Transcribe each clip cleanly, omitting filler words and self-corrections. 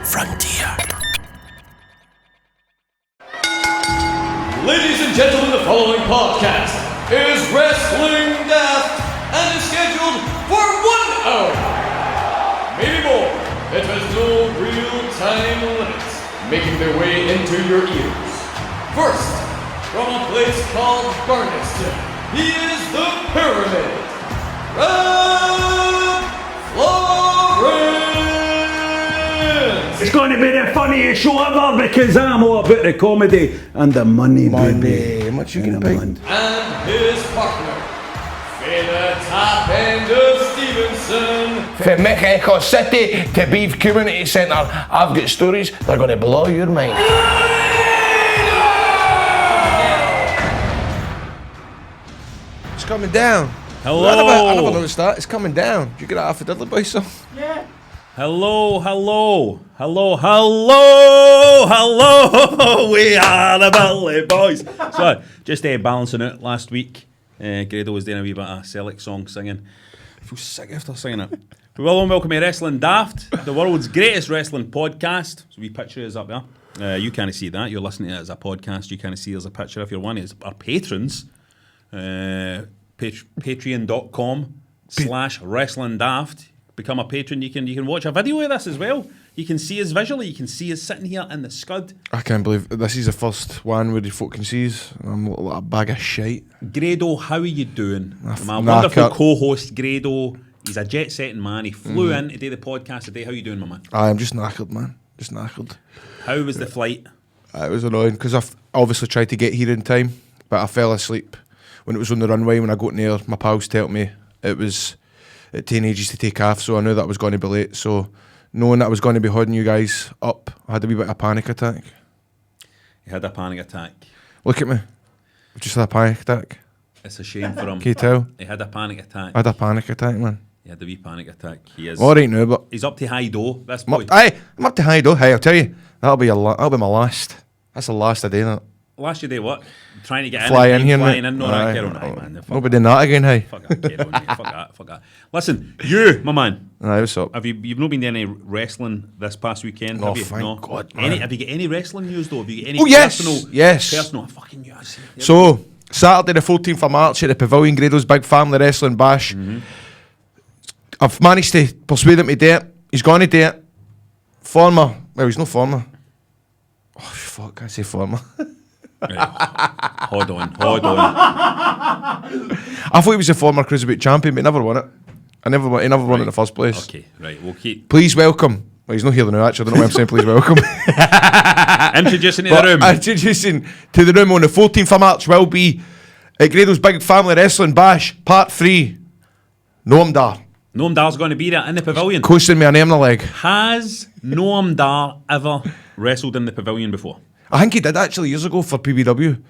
frontier. Ladies and gentlemen, the following podcast is Wrestling Daft and is scheduled for 1 hour. Maybe more. It has no real time limits, making their way into your ears. First, from a place called Barneston, he is the Pyramid. Rab It's going to be the funniest show ever because I'm all about the comedy and the money, baby. How much you can pay? And his partner, the top end of Stevenson. From Mexico City to Beef Community Centre, I've got stories that are going to blow your mind. It's coming down. Hello. I never noticed that. It's coming down. Did you get that off a Diddley Boy song? Yeah. Hello. We are the Billy Boys. So, just balancing out last week. Grado was doing a wee bit of Selleck song singing. I feel sick after singing it. We will welcome to Wrestling Daft, the world's greatest wrestling podcast. So we picture is up there. You can't see that. You're listening to it as a podcast. You can't see there's a picture. If you're one of our patrons, patreon.com/Wrestling Daft. Become a patron. You can watch a video of this as well. You can see us visually. You can see us sitting here in the scud. I can't believe this is the first one where the folk can see us. I'm like a bag of shite. Grado, how are you doing? My knackered. wonderful co-host Grado. He's a jet-setting man. He flew in to do the podcast today. How are you doing, my man? I'm just knackered, man. Just knackered. How was the flight? It was annoying because I've obviously tried to get here in time, but I fell asleep when it was on the runway. When I got near, my pals told me it taking ages to take off, so I knew that I was going to be late. So knowing that I was going to be holding you guys up, I had a wee bit of a panic attack. He had a panic attack. Look at me. I've just had a panic attack. It's a shame for him. Can you tell? He had a panic attack. I had a panic attack, man. He had a wee panic attack. He is. All right now, but He's up to high dough. This I'm boy. up to high though. Hey, I'll tell you, that'll be my last. That's the last I do that. Last year, what? Trying to get Fly in here, flying mate. in. No, Aye. that Carol, man. Nobody doing that again, hey. Fuck that, Carol, mate. Fuck that. Listen, you, my man. Aye, what's up? You've not been doing any wrestling this past weekend? No, have you? thank God, man. Have you got any wrestling news though? Have you got any personal fucking news? So Saturday the 14th of March at the Pavilion, Grado's Big Family Wrestling Bash. Mm-hmm. I've managed to persuade him to do it. He's going to do it. He's no former. Oh fuck, I say former. Right. Hold on. I thought he was a former cruiserweight champion, but he never won it. He never won it in the first place. Okay, right. We'll keep Please welcome. Well, he's not here now, actually. I don't know why I'm saying please welcome. introducing to the room. Introducing to the room on the 14th of March will be at Grado's Big Family Wrestling Bash, Part 3. Noam Dar. Noam Dar's going to be there in the pavilion. Coasting me a name in the leg. Has Noam Dar ever wrestled in the pavilion before? I think he did actually years ago for PBW.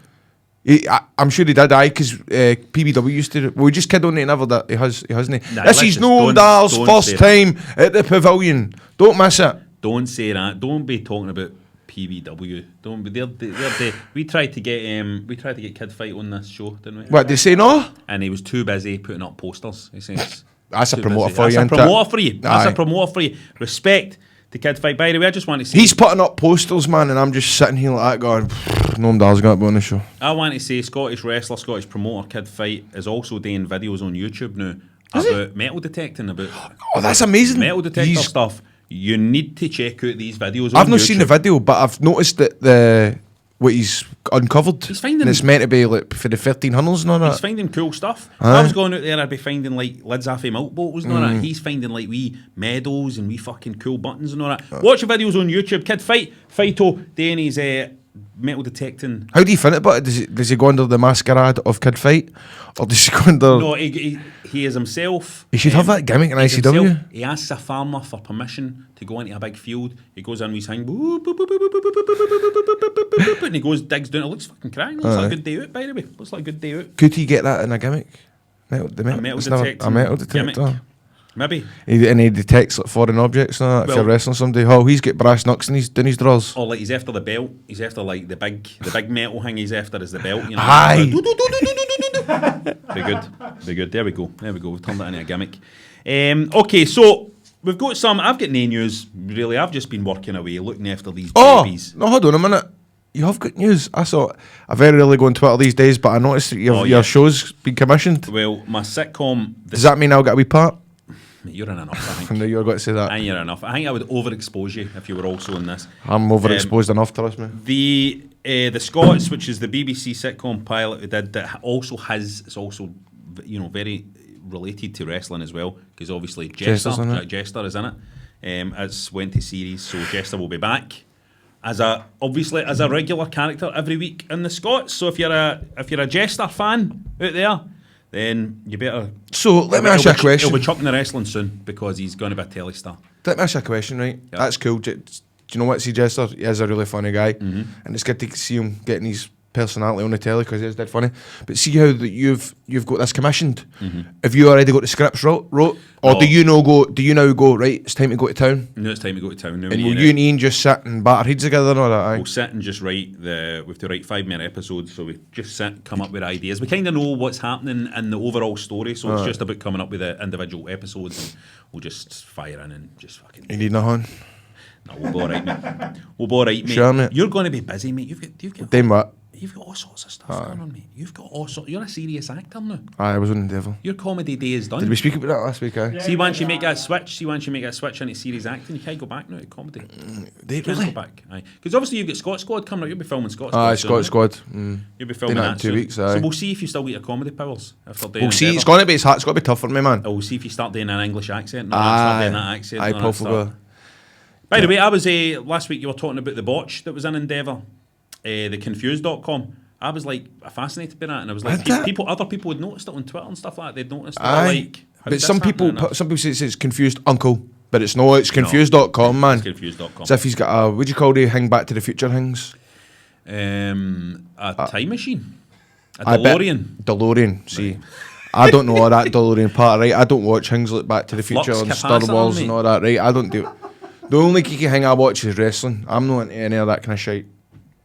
I'm sure he did, because PBW used to. We just kid on it, never that he hasn't. Nah, this is Noam Dar's first time at the pavilion. Don't miss it. Don't say that. Don't be talking about PBW. Don't be. We tried to get Kid Fight on this show, didn't we? What did they say? No. And he was too busy putting up posters. He says That's a too promoter busy. for you. That's a promoter for you. That's Aye. a promoter for you. Respect to Kid Fight. By the way, I just want to say He's putting up posters, man, and I'm just sitting here like that going, Noam Dar's going to be on the show. I want to say Scottish wrestler, Scottish promoter Kid Fight is also doing videos on YouTube now about metal detecting, about Oh, that's amazing. metal detector stuff. You need to check out these videos on I've not YouTube. seen the video, but I've noticed that what he's uncovered. He's finding- and it's meant to be like for the 1300s and all that. He's finding cool stuff. If Aye. I was going out there, I'd be finding like lids off of milk bottles and all that. He's finding like wee medals and wee fucking cool buttons and all that. Watch the videos on YouTube. Kid Fighto doing his metal detecting. How do you find it? But does he go under the masquerade of Kid Fight, or does he go under? No, he is himself. He should have that gimmick in He's ICW. himself. He asks a farmer for permission to go into a big field. He goes in with his hand, and he goes digs down. It looks fucking crying. Looks like a good day out, by the way. Looks like a good day out. Could he get that in a gimmick? A metal detector. A metal detector. Gimmick. Maybe. And he detects like foreign objects and all that. If you're wrestling somebody, he's got brass knucks in his drawers. Or like he's after the belt. He's after like the big metal thing. He's after is the belt. You know. Aye. Very good. There we go. We've turned that into a gimmick. Okay, so We've got some. I've got no news, really. I've just been working away, looking after these Oh, babies. no, hold on a minute. You have got news. I very rarely go on Twitter these days, but I noticed that your show's been commissioned. Well, my sitcom... Does that mean I'll get a wee part? You're in enough, I think. I knew you were going to say that. And you're enough. I think I would overexpose you if you were also in this. I'm overexposed enough, trust me. The Scots, which is the BBC sitcom pilot we did, that also it's also, very related to wrestling as well, because obviously Jester is in it. It's went to series, so Jester will be back as a regular character every week in the Scots. So if you're a Jester fan out there, then you better. So let me ask you a question. He'll be chucking the wrestling soon because he's going to be a telly star. Let me ask you a question, right? Yep. That's cool. Do you know what? See, Jester, he is a really funny guy, and it's good to see him getting his personality on the telly because he is dead funny. But see how that you've got this commissioned. Have you already got the scripts wrote, or No. do you now go right? It's time to go to town. No, it's time to go to town now. And will you and Ian just sit and batter heads together and all that? Aye? We'll sit and just write we have to write 5-minute episodes, so we just sit, come up with ideas. We kind of know what's happening in the overall story, so it's just about coming up with the individual episodes, and we'll just fire in and just fucking. You need nothing. No, we'll be all right, mate. We'll be all right, mate. Sure, mate. You're going to be busy, mate. You've got Then what? You've got all sorts of stuff going on, mate. You've got all sorts. You're a serious actor now. Aye, I was on the devil. Your comedy day is done. Did we speak about that last week? Aye. See, once you make that switch, into serious acting, you can't go back now to comedy. They You can't really? go back. Aye, because obviously you've got Scott Squad coming out. You'll be filming Scott Squad. Aye, soon, Squad. right? You'll be filming Doing that that in 2 soon. weeks, aye. So we'll see if you still get your comedy powers after doing. We'll see. Endeavour. It's going to be. It's got to be tough for me, man. We'll see if you start doing an English accent. No, start doing that accent. Aye, and all Paul that stuff. Fogler. By the way, I was last week. You were talking about the botch that was in Endeavour, the confused.com. I was like fascinated by that, and I was like, other people would noticed it on Twitter and stuff like that. They'd noticed. Aye. Like, But some people say it's confused uncle, but it's no. It's confused.com, man. It's confused.com. As if he's got a, what do you call the hang back to the future things? A time machine, a I bet- DeLorean. DeLorean. See, I don't know all that DeLorean part, right? I don't watch things like Back to the Future Flux and Star capacitor, Wars mate. and all that, right? I don't do. The only geeky thing I watch is wrestling. I'm not into any of that kind of shit.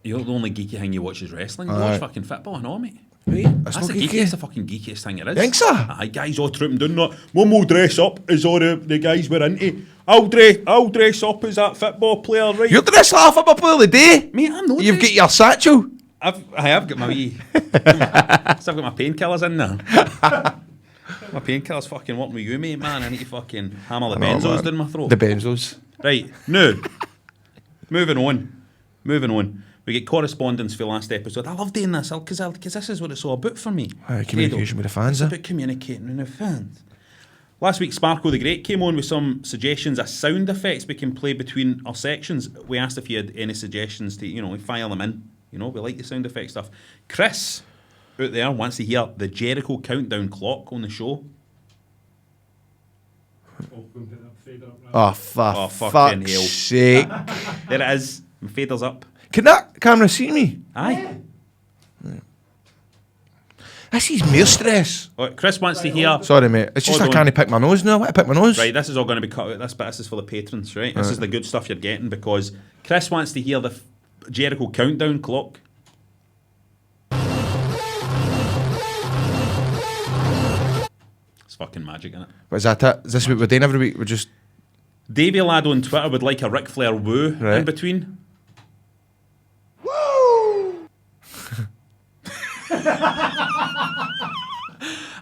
You're the only geeky thing you watch is wrestling. You Aye. watch fucking football and all, mate. Right? That's not the geeky. geekiest, the fucking geekiest thing it is. Think so? Aye, guys all trooping down that. One will dress up as all the guys we're into. I'll dress up as that football player, right? You're dressed like a football player of the day. Mate, I'm not. You've got your satchel. I've got my wee. I've got my painkillers in there. My painkillers fucking working with you, mate, man. I need to fucking hammer the benzos man. down my throat. The benzos. Right, now, moving on. We get correspondence for last episode. I love doing this because this is what it's all about for me. Aye, communication with the fans, It's eh? about communicating with the fans. Last week, Sparko the Great came on with some suggestions of sound effects we can play between our sections. We asked if you had any suggestions to, file them in. We like the sound effect stuff. Chris, out there, wants to hear the Jericho countdown clock on the show. Oh, fucking hell. fuck's sake. There it is. My fader's up. Can that camera see me? Aye. This is mere stress. Right, Chris wants to hear... Sorry, mate. It's just Hold I on. can't pick my nose now. I want to pick my nose. Right, this is all going to be cut out, but this is for the patrons, right? This is the good stuff you're getting, because Chris wants to hear the Jericho countdown clock. It's fucking magic, innit? But is that it? Is this what we're doing every week? We're just... Davey Lad on Twitter would like a Ric Flair woo Right. in between.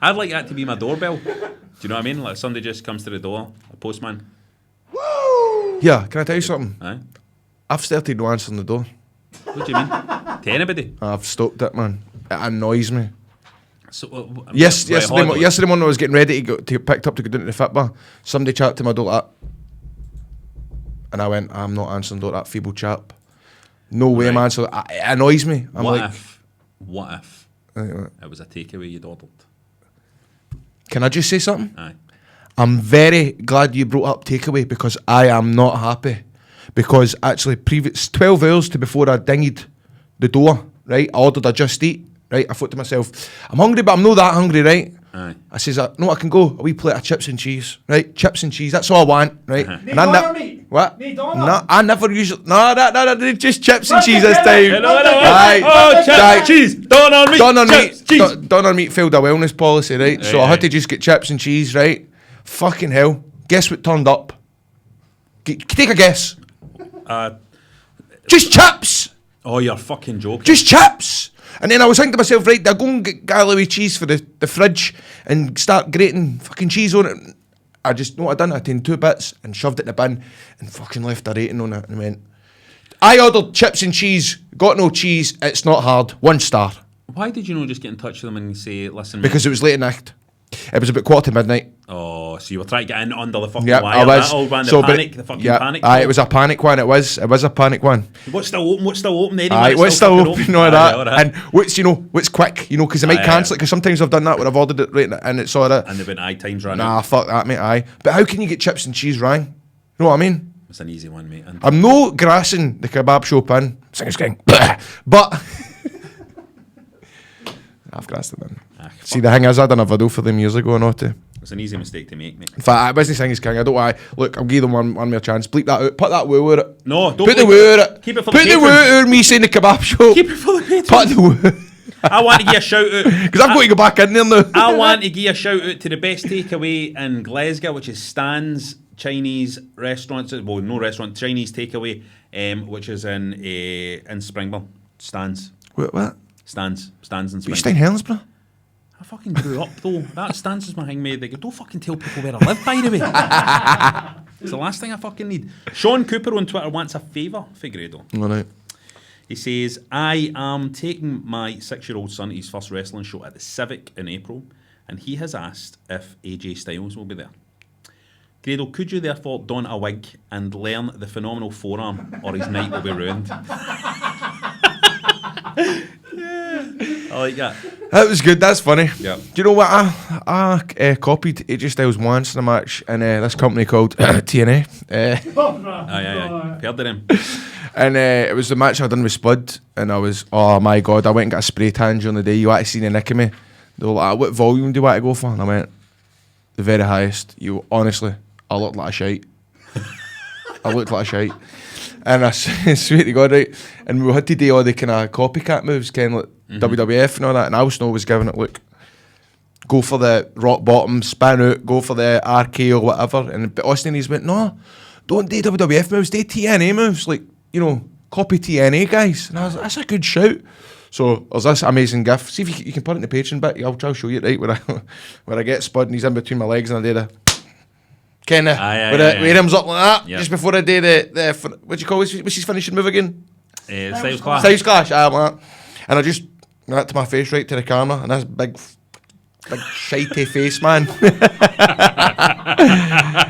I'd like that to be my doorbell. Do you know what I mean? Like if somebody just comes to the door, a postman. Yeah, can I tell you something? Aye. I've started no answering the door. What do you mean? To anybody? I've stopped it, man. It annoys me. So, Yesterday hold on. when I was getting ready to get picked up to go down to the fit bar, somebody chatted to my door like that. And I went, I'm not answering the door, that feeble chap. No way I'm Right. answering. It annoys me. I'm What like, if it was a takeaway you'd ordered? can I just say something? Aye. I'm very glad you brought up takeaway because I am not happy. Because actually, previous 12 hours to before I dinged the door, right, I ordered a Just Eat, right? I thought to myself, I'm hungry, but I'm not that hungry, right? Aye. I says, no, I can go a wee plate of chips and cheese, right? Chips and cheese, that's all I want, right? Uh-huh. And I what? No, I never usually. No, just chips and cheese this time. Hello. Aye. Oh, chips, Aye. cheese, done on meat, Done on chips, meat. cheese. Done on meat failed a wellness policy, right? So I Aye. had to just get chips and cheese, right? Fucking hell. Guess what turned up? Take a guess. Uh, Just chips. oh, you're fucking joking. Just chips. And then I was thinking to myself, right, I'll go and get Galloway cheese for the fridge and start grating fucking cheese on it. I just know what I done. I taken 2 bits and shoved it in the bin and fucking left a rating on it and went, I ordered chips and cheese, got no cheese, it's not hard, 1 star. Why did you not just get in touch with them and say, listen, Because it was late at night. It was about 1:45. oh, so you were trying to get in under the fucking Yeah, wire. I was. That old man, the So, panic, the fucking panic. Aye, it was a panic one. It was a panic one. What's still open? What's still open? Anyway, Aye, what's still open? All Aye, that. all right. And what's quick? Because they might Aye, cancel it. aye. Because sometimes I've done that where I've ordered it right and it's sort of. And they've been times running. Nah, fuck that, mate. Aye, but how can you get chips and cheese rang? You know what I mean? It's an easy one, mate. And I'm no grassing the kebab shop in. Sing king. But I've grassed it in. See, the thing is, I done a video for them years ago and all too. it's an easy mistake to make, mate. In fact, I wasn't saying king. I don't want. Look, I'll give them one more chance. Bleep that out. Put that woo over it. No, don't Put the bleep woo it. over it. Keep it for Put the the woo patrons. over me saying the kebab shop. Keep it for the patrons. Put the woo. I want to give a shout out. Because I've got to go back in there now. I want to give a shout out to the best takeaway in Glasgow, which is Stan's Chinese restaurant. Well, no restaurant, Chinese takeaway, which is in Springburn. Stan's. What? Stan's in But you Springburn. stay in Helensburgh? I fucking grew up though. That Stan's is my thing, mate. They go, don't fucking tell people where I live, by the way. It's the last thing I fucking need. Sean Cooper on Twitter wants a favour for Grado. All right. He says, I am taking my 6-year-old son to his first wrestling show at the Civic in April, and he has asked if AJ Styles will be there. Grado, could you therefore don a wig and learn the phenomenal forearm, or his night will be ruined? I like that. That was good. That's funny. Yeah. Do you know what? I copied AJ Styles once in a match in this company called TNA. Aye. Heard of him. And it was the match I done with Spud. And I was, oh my God, I went and got a spray tan during the day. You want to see the nick of me? They were like, what volume do you want to go for? And I went, the very highest. Honestly, I looked like a shite. I looked like a shite. And I swear to God, right? And we had to do all the kind of copycat moves, kind of like WWF and all that. And Al Snow was giving it, look, go for the rock bottom, spin out, go for the RKO or whatever. And Austin he's went, no, don't do WWF moves, do TNA moves. Like, copy TNA guys. And I was like, that's a good shout. So there's this amazing gif. See if you can put it in the Patreon bit. I'll try to show you it, right, where I get Spud and he's in between my legs and I do the kind of with him up like that just before I do the what do you call it? What's his finishing move again? Styles Clash. Styles Clash. Like that. And I just went that to my face right to the camera and this big shitey face man. But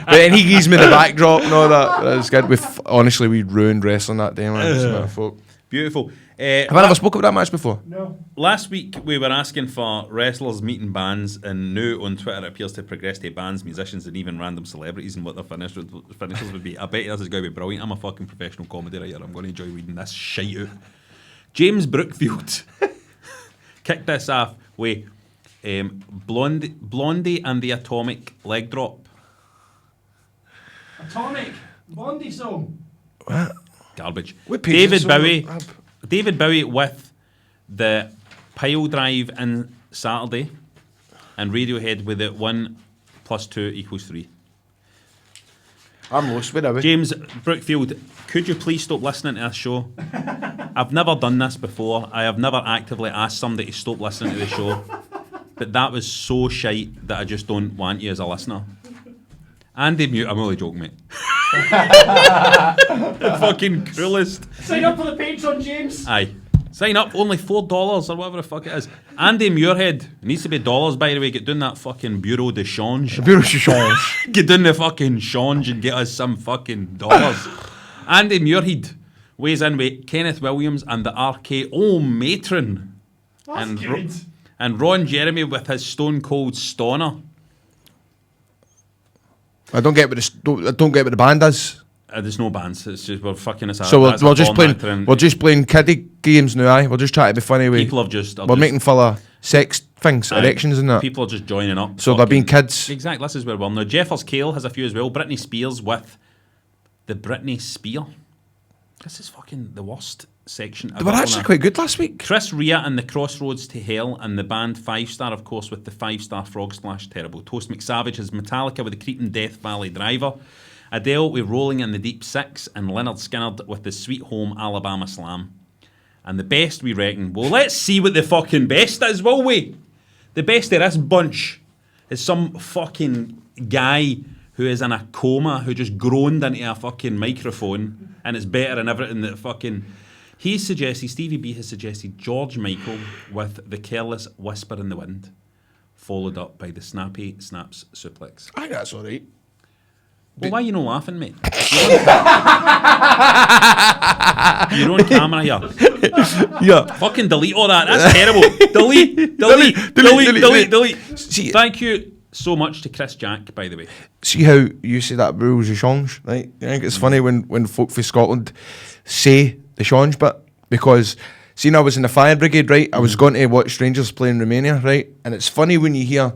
then he gives me the backdrop and all that. That was good. Honestly, we ruined wrestling that day, man. It's my fault. Beautiful. Have I never spoken about that match before? No. Last week we were asking for wrestlers meeting bands, and now on Twitter it appears to progress to bands, musicians, and even random celebrities and what their finishes would be. I bet you this is going to be brilliant. I'm a fucking professional comedy writer. I'm going to enjoy reading this shite out. James Brookfield kicked this off with Blondie and the Atomic Leg Drop. Atomic. Blondie song. What? Garbage. What page is it on? David Bowie with the Pile Drive in Saturday, and Radiohead with it 1 + 2 = 3. I'm lost with it. James Brookfield, could you please stop listening to this show? I've never done this before. I have never actively asked somebody to stop listening to the show, but that was so shite that I just don't want you as a listener. Andy Mute, I'm only joking, mate. The fucking coolest. Sign up for the Patreon, James. Aye. Sign up, only $4 or whatever the fuck it is. Andy Muirhead, it needs to be dollars by the way, get doing that fucking Bureau de Change. Bureau de Change. Get doing the fucking change and get us some fucking dollars. Andy Muirhead weighs in with Kenneth Williams and the RKO Matron. That's good. And Ron Jeremy with his Stone Cold Stoner. I don't get what the band is. There's no bands. It's just we're fucking. So we're just playing kiddie games now. Aye, we're just trying to be funny. People have just. We're making full of sex things, erections, and that. People are just joining up. So they're being kids. Exactly. This is where we're now. Jeffers Cale has a few as well. Britney Spears with the Britney Spear. This is fucking the worst section. They were actually quite good last week. Chris Rea and the Crossroads to Hell, and the band 5 Star, of course, with the 5 Star Frog Splash. Terrible. Toast McSavage has Metallica with the Creeping Death Valley Driver. Adele with Rolling in the Deep Six, and Leonard Skinner with the Sweet Home Alabama Slam. And the best, we reckon, well, let's see what the fucking best is, will we? The best of this bunch is some fucking guy who is in a coma, who just groaned into a fucking microphone, and it's better than everything that fucking... Stevie B has suggested George Michael with the Careless Whisper in the Wind, followed up by the Snappy Snaps Suplex. I think that's all right. Well, why are you not laughing, mate? You're on camera here. Yeah. Fucking delete all that. That's terrible. Delete. See, Thank you so much to Chris Jack, by the way. see how you say that rules the change, right? I think it's funny when folk from Scotland say the change bit, because seeing I was in the fire brigade, right? I was going to watch Rangers play in Romania, right? And it's funny when you hear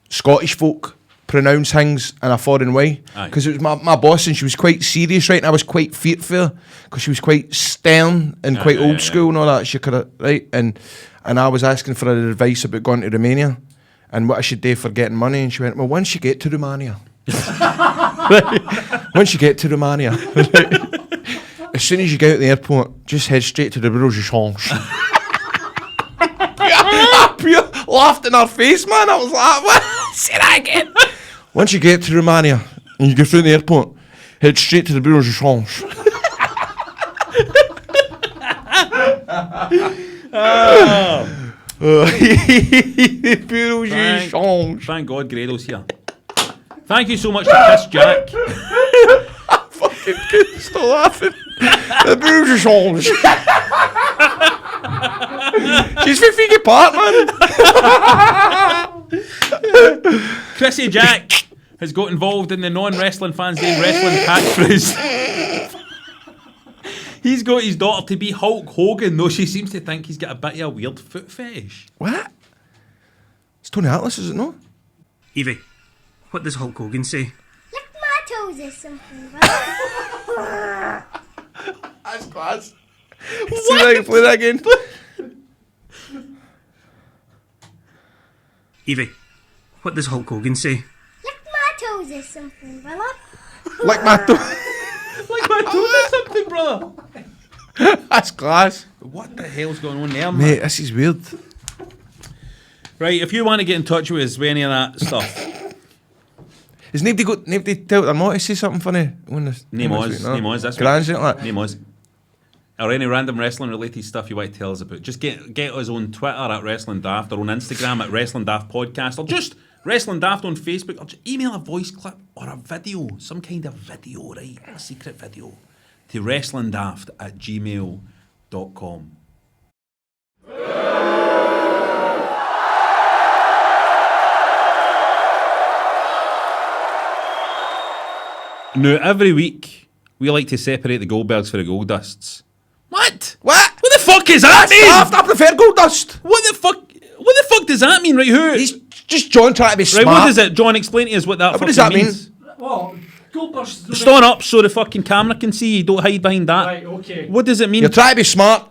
Scottish folk pronounce things in a foreign way, because it was my boss, and she was quite serious, right? And I was quite fearful because she was quite stern and quite old school and all that. She could have, right? And I was asking for her advice about going to Romania and what I should do for getting money, and she went, well, once you get to Romania, once you get to Romania, as soon as you get out the airport, just head straight to the Bureau de Change. Pure laughed in her face, man. I was like, what? Say that again. Once you get to Romania and you get through the airport, head straight to the Bureau de Change. The Bureau de Change. Thank God Grado's here. Thank you so much to Chris Jack. Fucking good. Still laughing. The Bureau de Change. She's 50 feet apart, man. Chrissy Jack has got involved in the non-wrestling fans doing wrestling catchphrase. He's got his daughter to be Hulk Hogan, though she seems to think he's got a bit of a weird foot fetish. What? It's Tony Atlas, is it not? Evie, what does Hulk Hogan say? Lick my toes or something, right? That's class. See if I can play that again. Evie, what does Hulk Hogan say? Lick my toes or something, brother. Like my Like my toes or something, brother. That's class. What the hell's going on there, Mate, man? this is weird. Right, if you want to get in touch with us with any of that stuff, Has nobody tell their mom to say something funny? name Oz, that's Grand shit like that. Name Oz. Or any random wrestling related stuff you want to tell us about. Just get us on Twitter at Wrestling Daft, or on Instagram at Wrestling Daft Podcast, or just Wrestling Daft on Facebook, or just email a voice clip or a video, some kind of video, right? A secret video, to wrestlingdaft@gmail.com. Now, every week, we like to separate the Goldbergs for the Golddusts. What? What? What the fuck is that mean? Daft, I prefer Goldust. What the fuck does that mean, right? Who? He's just John trying to be Right, smart. what does it? John, explain to us what that What fucking does that means. Well, Goldberg's... Stand up so the fucking camera can see you. Don't hide behind that. Right, okay. What does it mean? You're trying to be smart.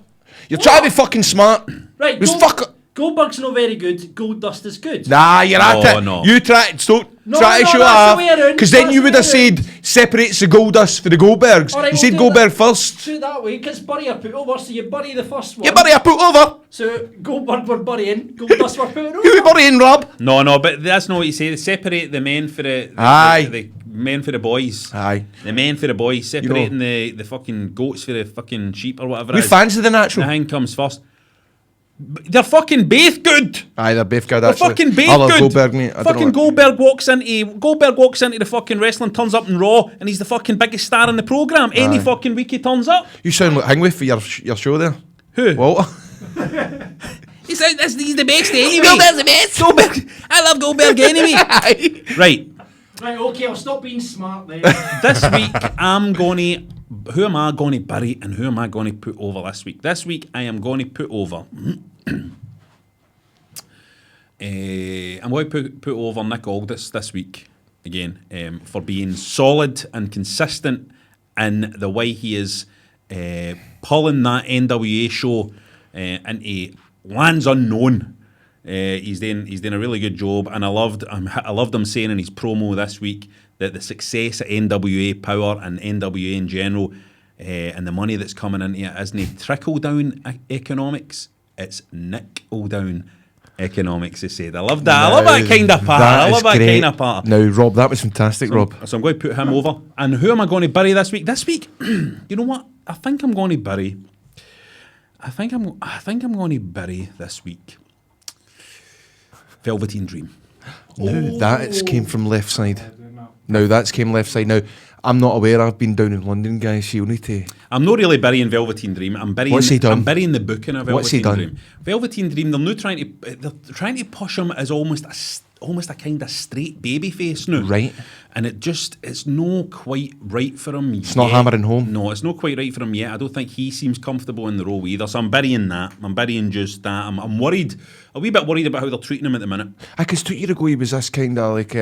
You're trying to be fucking smart. Right, Just fuck. Goldberg's not very good. Goldust is good. Nah, you're at Oh, it. no. You try to No, try to no, show that's off. the way around. Because then That's you the would way have said separates the Goldust for the Goldbergs. All right, You we'll said do Goldberg that. first. Do it that way, because bury a put over, so you bury the first one. You bury a put over. So Goldberg we're burying, Goldust we're putting Who we over. burying, Rob? No, but that's not what you say. They separate the men for the Aye. the men for the boys. Aye. The men for the boys, separating the fucking goats for the fucking sheep or whatever. We it is. fans of the The natural. thing comes first. They're fucking both good. Aye, they're both good They're actually. fucking both I love good. Goldberg, mate. I don't Fucking know Goldberg walks into the fucking wrestling, turns up in Raw, and he's the fucking biggest star in the program. Any Aye. fucking week he turns up. You sound like Hangway for your show there. Who? Walter. He's the best anyway. Goldberg's the best. Goldberg. I love Goldberg anyway. Right. Right, okay, I'll stop being smart then. This week who am I going to bury and who am I going to put over this week? This week I am going to put over I'm going to put over Nick Aldis this week again, for being solid and consistent in the way he is pulling that NWA show into lands unknown. He's doing a really good job, and I loved him saying in his promo this week that the success of NWA Power and NWA in general and the money that's coming into it isn't trickle-down economics, it's nickel-down economics, they said. I love that. I love that kind of part. I love that kind of part. Now, Rob, that was fantastic, Rob. So I'm going to put him over. And who am I going to bury this week? This week, you know what? I think I'm going to bury this week Velveteen Dream. No, that came from left side. No, that's came left side. Now, I'm not aware. I've been down in London, guys. So you'll need to... I'm not really burying Velveteen Dream. What's he done? I'm burying the booking of Velveteen What's he done? Dream. Velveteen Dream, they're trying to push him as almost a kind of straight baby face now. Right. And it's no quite right for him It's not hammering home. No, it's not quite right for him yet. I don't think he seems comfortable in the role either. So I'm burying that. I'm burying just that. I'm worried, a wee bit worried about how they're treating him at the minute. Because 2 years ago, he was this kind of like,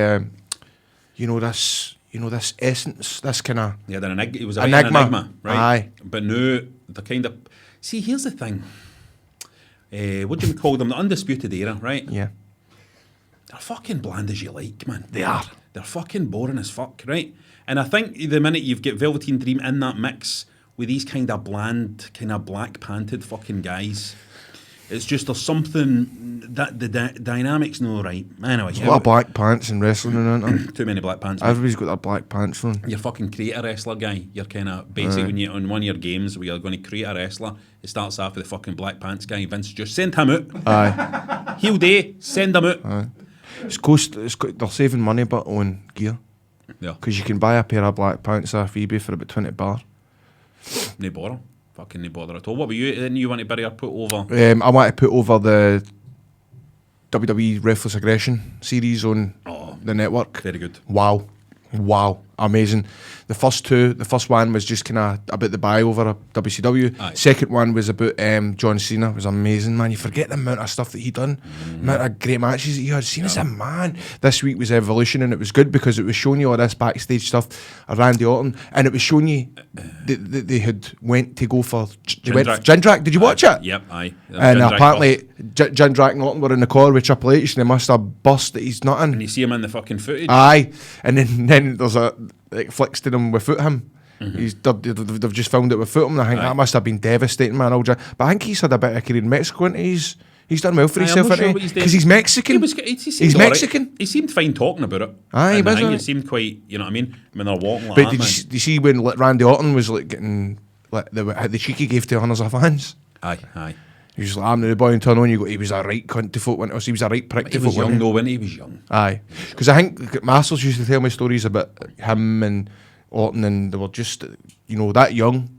this essence, this kind of... Yeah, it was a enigma, right? Aye. But now, the kind of... See, here's the thing. What do you call them? The Undisputed Era, right? Yeah. They're fucking bland as you like, man. They are. They're fucking boring as fuck, right? And I think the minute you've got Velveteen Dream in that mix with these kind of bland, kind of black-panted fucking guys, it's just there's something that the dynamic's no right. Anyway, There's a lot of black pants in wrestling, isn't there? Too many black pants. Mate. Everybody's got their black pants on. You're fucking create a wrestler guy. You're kind of basic when you're on one of your games where you're going to create a wrestler. It starts off with the fucking black pants guy. Vince, just send him out. Aye. Heel day, send him out. Aye. They're saving money but on gear. Yeah. Because you can buy a pair of black pants off eBay for about $20. No bother. Fucking no bother at all. What about you? Didn't you want to bury or put over? I want to put over the WWE Ruthless Aggression series on the network. Very good. Wow, amazing. The first one was just kind of about the buyover of WCW. Aye. Second one was about John Cena. It was amazing, man. You forget the amount of stuff that he done, amount of great matches that he had. Cena's a man. This week was Evolution, and it was good because it was showing you all this backstage stuff of Randy Orton, and it was showing you that they had went to go for Jindrak. Did you watch it? Yep, aye. And apparently Jindrak and Orton were in the car with Triple H, and they must have bust that he's not in. And you see him in the fucking footage. Aye, and then there's a flicks to them without him. They've just filmed it without him. And I think that must have been devastating, man. But I think he's had a bit of a career in Mexico, and he's done well for himself, because he's Mexican. He's Mexican. He seemed fine talking about it. Aye, and I think he he seemed quite, you know what I mean? When they're walking like but that, did you see when Randy Orton was like getting like the cheek he gave to Hunters of fans? Aye. He was like, I'm the boy in turn on. He was a right cunt to folk when he was a right prick to folk. He was young though, when he was young. Aye, because I think Masters used to tell me stories about him and Orton, and they were just, that young,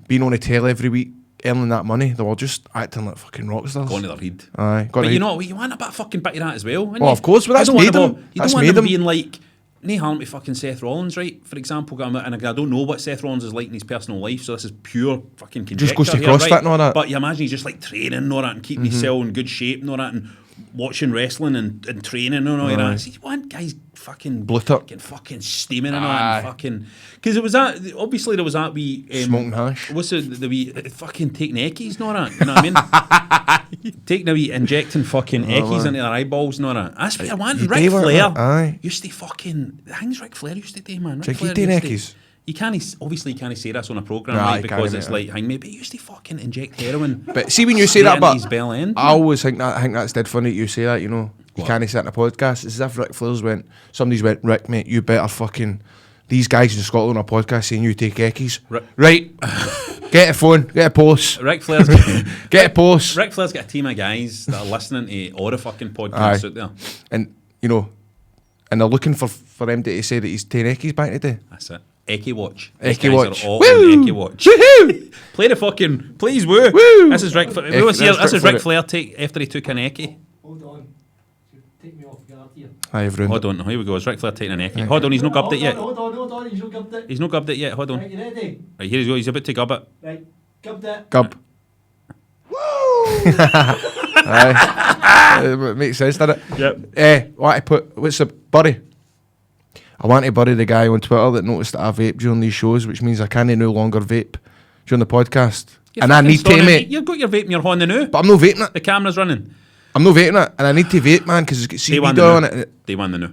being on the telly every week, earning that money. They were just acting like fucking rock stars. Going to their head. Aye, but you know what? You want a bit of fucking bit of that as well. Well, of course, but that's made them. You don't want them being like, no harm to fucking Seth Rollins, right? For example, and I don't know what Seth Rollins is like in his personal life, so this is pure fucking conjecture. Just goes to here, CrossFit right? and all that. But you imagine he's just like training and all that, and keeping himself in good shape and all that, and watching wrestling and training and all that. See, one guy's fucking fucking steaming and all that, and fucking, because it was that, obviously there was that wee smoking hash. What's the wee fucking taking eckies and all that, you know what I mean? Taking a wee injecting fucking eckies into their eyeballs and all that. That's what I want. Ric Flair used to fucking, the things Ric Flair used to do, man. Ric Flair eckies. You can't say this on a programme, right? Because it's like, hang me, but he used to fucking inject heroin. But see, when you say that, but bell end, I always think that's dead funny that you say that, You can't say it in a podcast. It's as if Ric Flair's somebody's went, Rick, mate, you better fucking, these guys in Scotland on a podcast saying you take eckies. Right. Get a phone, get a post. Ric Flair's get a post. Ric Flair's got a team of guys that are listening to all the fucking podcasts out there. And, and they're looking for him to say that he's taking eckies back today. That's it. Ecki Watch. Ecki Watch. All Ecki Watch. Woohoo! Play the fucking, please, woo. This is Ric Flair. This is Ric Flair after he took an Ecki. Hold on. Take me off guard here. Hold on, here we go. Is Ric Flair taking an Ecki? Hold on, he's not gubbed it yet. Hold on, he's not gubbed it. He's not gubbed it yet, hold on. Right, you ready? Right, here he goes, he's about to gub it. Right, gubbed it. Gub. Aye. It makes sense, doesn't it? Yep. What's the bury? I want to bury the guy on Twitter that noticed that I vape during these shows, which means I can no longer vape during the podcast. You're and I need to, mate. You've got your vape in your hand now. But I'm not vaping it. The camera's running. I'm not vaping it, and I need to vape, man, because it's got CBD on it. Day one, the new.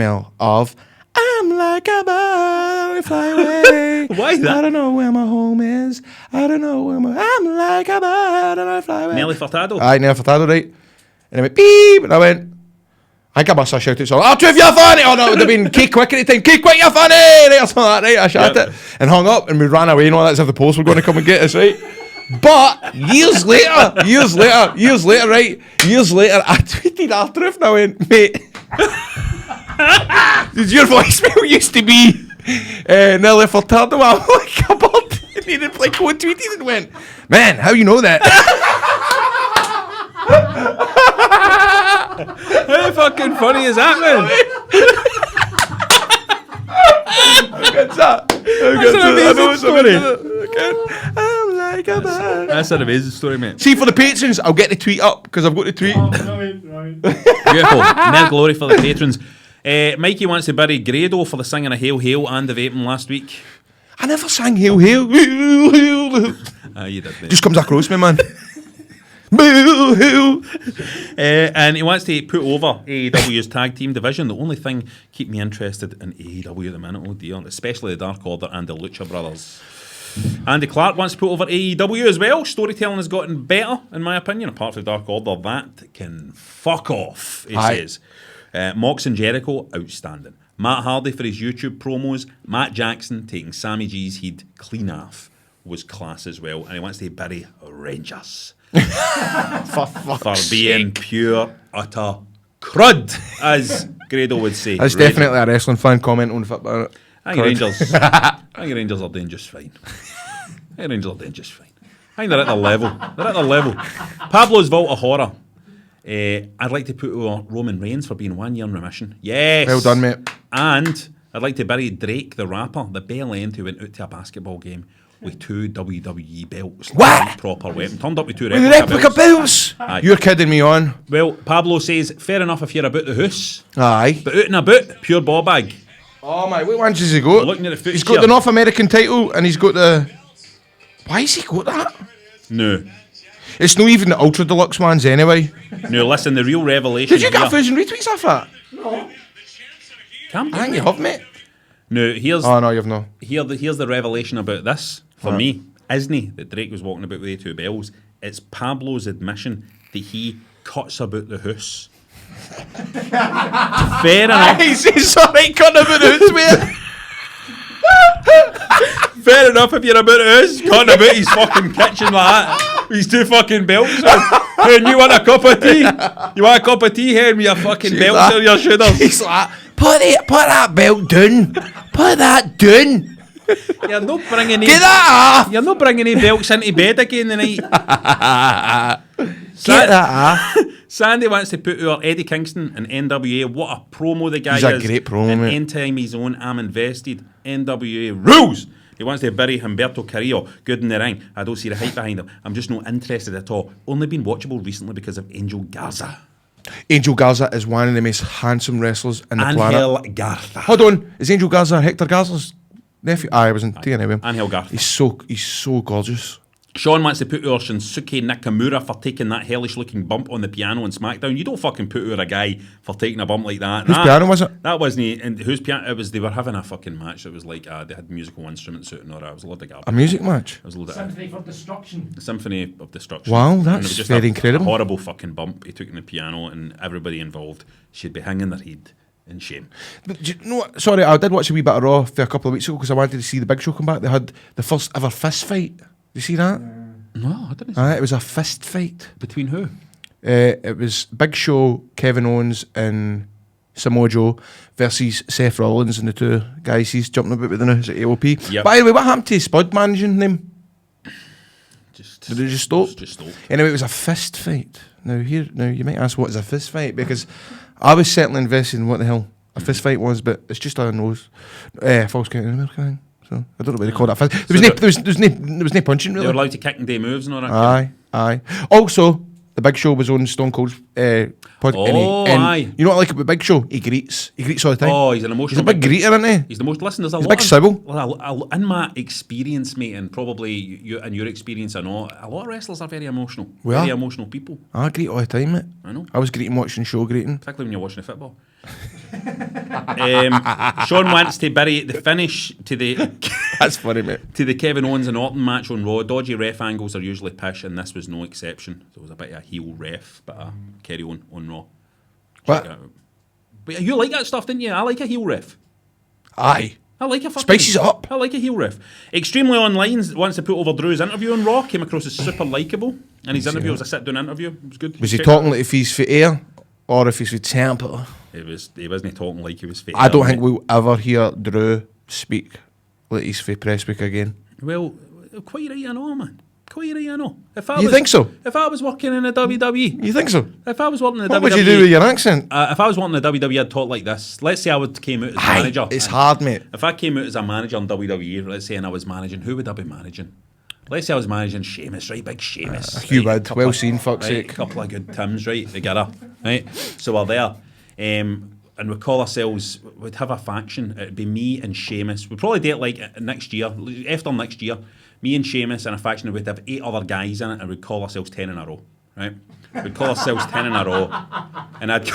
smell of I'm like a bird, I fly away. Why that? I don't know where my home is. I don't know where I'm like a bird and I fly away. Nelly Furtado. Aye, Nelly Furtado, right. And I went, beep, and I went, I think I must have shouted something, Truth, you're funny! Oh no, it would have been Keith Quick at the time, Keith Quick, you're funny! Right, or something like that, right? I shouted it and hung up and we ran away and all that as if the police were going to come and get us, right? But years later, right? Years later, I tweeted our Truth and I went, mate, did your voicemail used to be Nelly Furtado? I'm like a bird. And he replied, tweeted and went, man, how you know that? How fucking funny is that, man? That's an amazing story. I'm like a bird. That's an amazing story, mate. See, for the patrons, I'll get the tweet up because I've got the tweet. Beautiful. More glory for the patrons. Mikey wants to bury Grado for the singing of Hail Hail and the vaping last week. I never sang Hail Hail. Hail, Hail. You did, mate. Just comes across me, man. Hail, Hail. And he wants to put over AEW's tag team division. The only thing keep me interested in AEW at the minute, oh dear, especially the Dark Order and the Lucha Brothers. Andy Clark wants to put over AEW as well. Storytelling has gotten better, in my opinion, apart from Dark Order. That can fuck off, he says. Mox and Jericho, outstanding. Matt Hardy for his YouTube promos. Matt Jackson taking Sammy G's head clean off was class as well. And he wants to bury Rangers for being pure, utter crud, as Grado would say. That's definitely a wrestling fan comment on football. I think Rangers are doing just fine. I think they're at the level. Pablo's Vault of Horror. I'd like to put over Roman Reigns for being 1 year in remission. Yes. Well done, mate. And I'd like to bury Drake the rapper, the bell end who went out to a basketball game with 2 WWE belts. What? Proper weapon. Turned up with 2 Replica belts? Aye. You're kidding me on. Well, Pablo says, fair enough if you're about the house. Aye. But out and about, pure ball bag. Oh my, what ones has he got? Looking at the footage He's got here. the North American title and he's got the... Why has he got that? No. It's not even the Ultra Deluxe ones anyway. No, listen, the real revelation Did you get here- 1,000 retweets off that? Calm I down, think you mate. have, mate. No, here's Oh, no, you've not. here's the revelation about this for me. Isn't he that Drake was walking about with the 2 bells? It's Pablo's admission that he cuts about the house. Fair enough. He's alright cutting about the house, mate. Fair enough if you're about the house, cutting about his fucking kitchen like that. These 2 fucking belts on. Hey, and you want a cup of tea? You want a cup of tea here with your fucking belts on your shoulders? He's like, put that belt down. Put that down. You're not bringing Get that off. You're not bringing any belts into bed again tonight. Get that off. Sandy wants to put over Eddie Kingston and NWA. What a promo the guy He's is. a great promo, And mate. anytime he's on, I'm invested. NWA rules. He wants to bury Humberto Carrillo. Good in the ring. I don't see the hype behind him. I'm just not interested at all. Only been watchable recently because of Angel Garza. Angel Garza is one of the most handsome wrestlers in the planet. Angel Garza. Hold on. Is Angel Garza Hector Garza's nephew? I was in TNA. Angel Garza. He's so gorgeous. Sean wants to put over Shinsuke Nakamura for taking that hellish looking bump on the piano on SmackDown. You don't fucking put over a guy for taking a bump like that. Whose piano was it? That wasn't. And whose piano? It was. They were having a fucking match. It was like they had musical instruments out and all that. It was a lot of garbage. A music match? It was a lot of Symphony for Destruction. Symphony of Destruction. Wow, And that's it was just very a incredible. Horrible fucking bump he took in the piano, and everybody involved should be hanging their head in shame. But do you know what? Sorry, I did watch a wee bit of Raw for a couple of weeks ago because I wanted to see the Big Show come back. They had the first ever fist fight. Did you see that? No, I didn't. See It was a fist fight. Between who? It was Big Show, Kevin Owens, and Samoa Joe versus Seth Rollins and the 2 guys he's jumping about with the news at AOP. Yep. By the way, what happened to Spud managing them? Just Did it just stop? Just stop. Anyway, it was a fist fight. Now you might ask what is a fist fight because I was certainly invested in what the hell a fist fight was, but it's just a nose false count in America thing. So I don't know what they call that fist. There was no punching They really. were allowed to kick and do moves and all that. Aye. Also, the Big Show was on Stone Cold's pod. Oh, and aye. You know what I like about Big Show? He greets all the time. Oh, he's an emotional. He's a big greeter, isn't he? He's the most. Listen, there's a He's a lot. big sybil. In my experience, mate, and probably you and your experience, I know a lot of wrestlers are very emotional. We Very are. emotional people. I greet all the time, mate. I know. I was greeting watching show greeting. Particularly when you're watching the football. Sean wants to bury the finish to the That's funny, mate. to the Kevin Owens and Orton match on Raw. Dodgy ref angles are usually pish, and this was no exception. So it was a bit of a heel ref, but a carry on Raw. What? Check it out. But you like that stuff, didn't you? I like a heel ref. Aye. I like a fucking... Spices it up. I like a heel ref. Extremely Online wants to put over Drew's interview on Raw. Came across as super likeable. And his interview was a sit-down interview. It was good. Was he Check talking that out. like if he's for air or if he's for temper? He wasn't talking like he was fake. I don't think we'll ever hear Drew speak like he's for press week again. Well, quite right, I know, man. Quite right, I know. You think so? If I was working in the WWE, You think so? if I was working in the What WWE, would you do with your accent? if I was working in the WWE, I'd talk like this. Let's say I came out as Aye, manager. it's hard, mate. If I came out as a manager in WWE, let's say, and I was managing, who would I be managing? Let's say I was managing Sheamus, right? Big Sheamus. Hugh right? Wood, Couple well of- seen, fuck's right, sake. A couple of good Tims, right? Together, right? So we're there. And we call ourselves, we'd have a faction. It'd be me and Sheamus. We'd probably do it like next year, after next year. Me and Sheamus and a faction, we'd have 8 other guys in it, and we'd call ourselves 10 in a row, right? We'd call ourselves 10 in a row, and I'd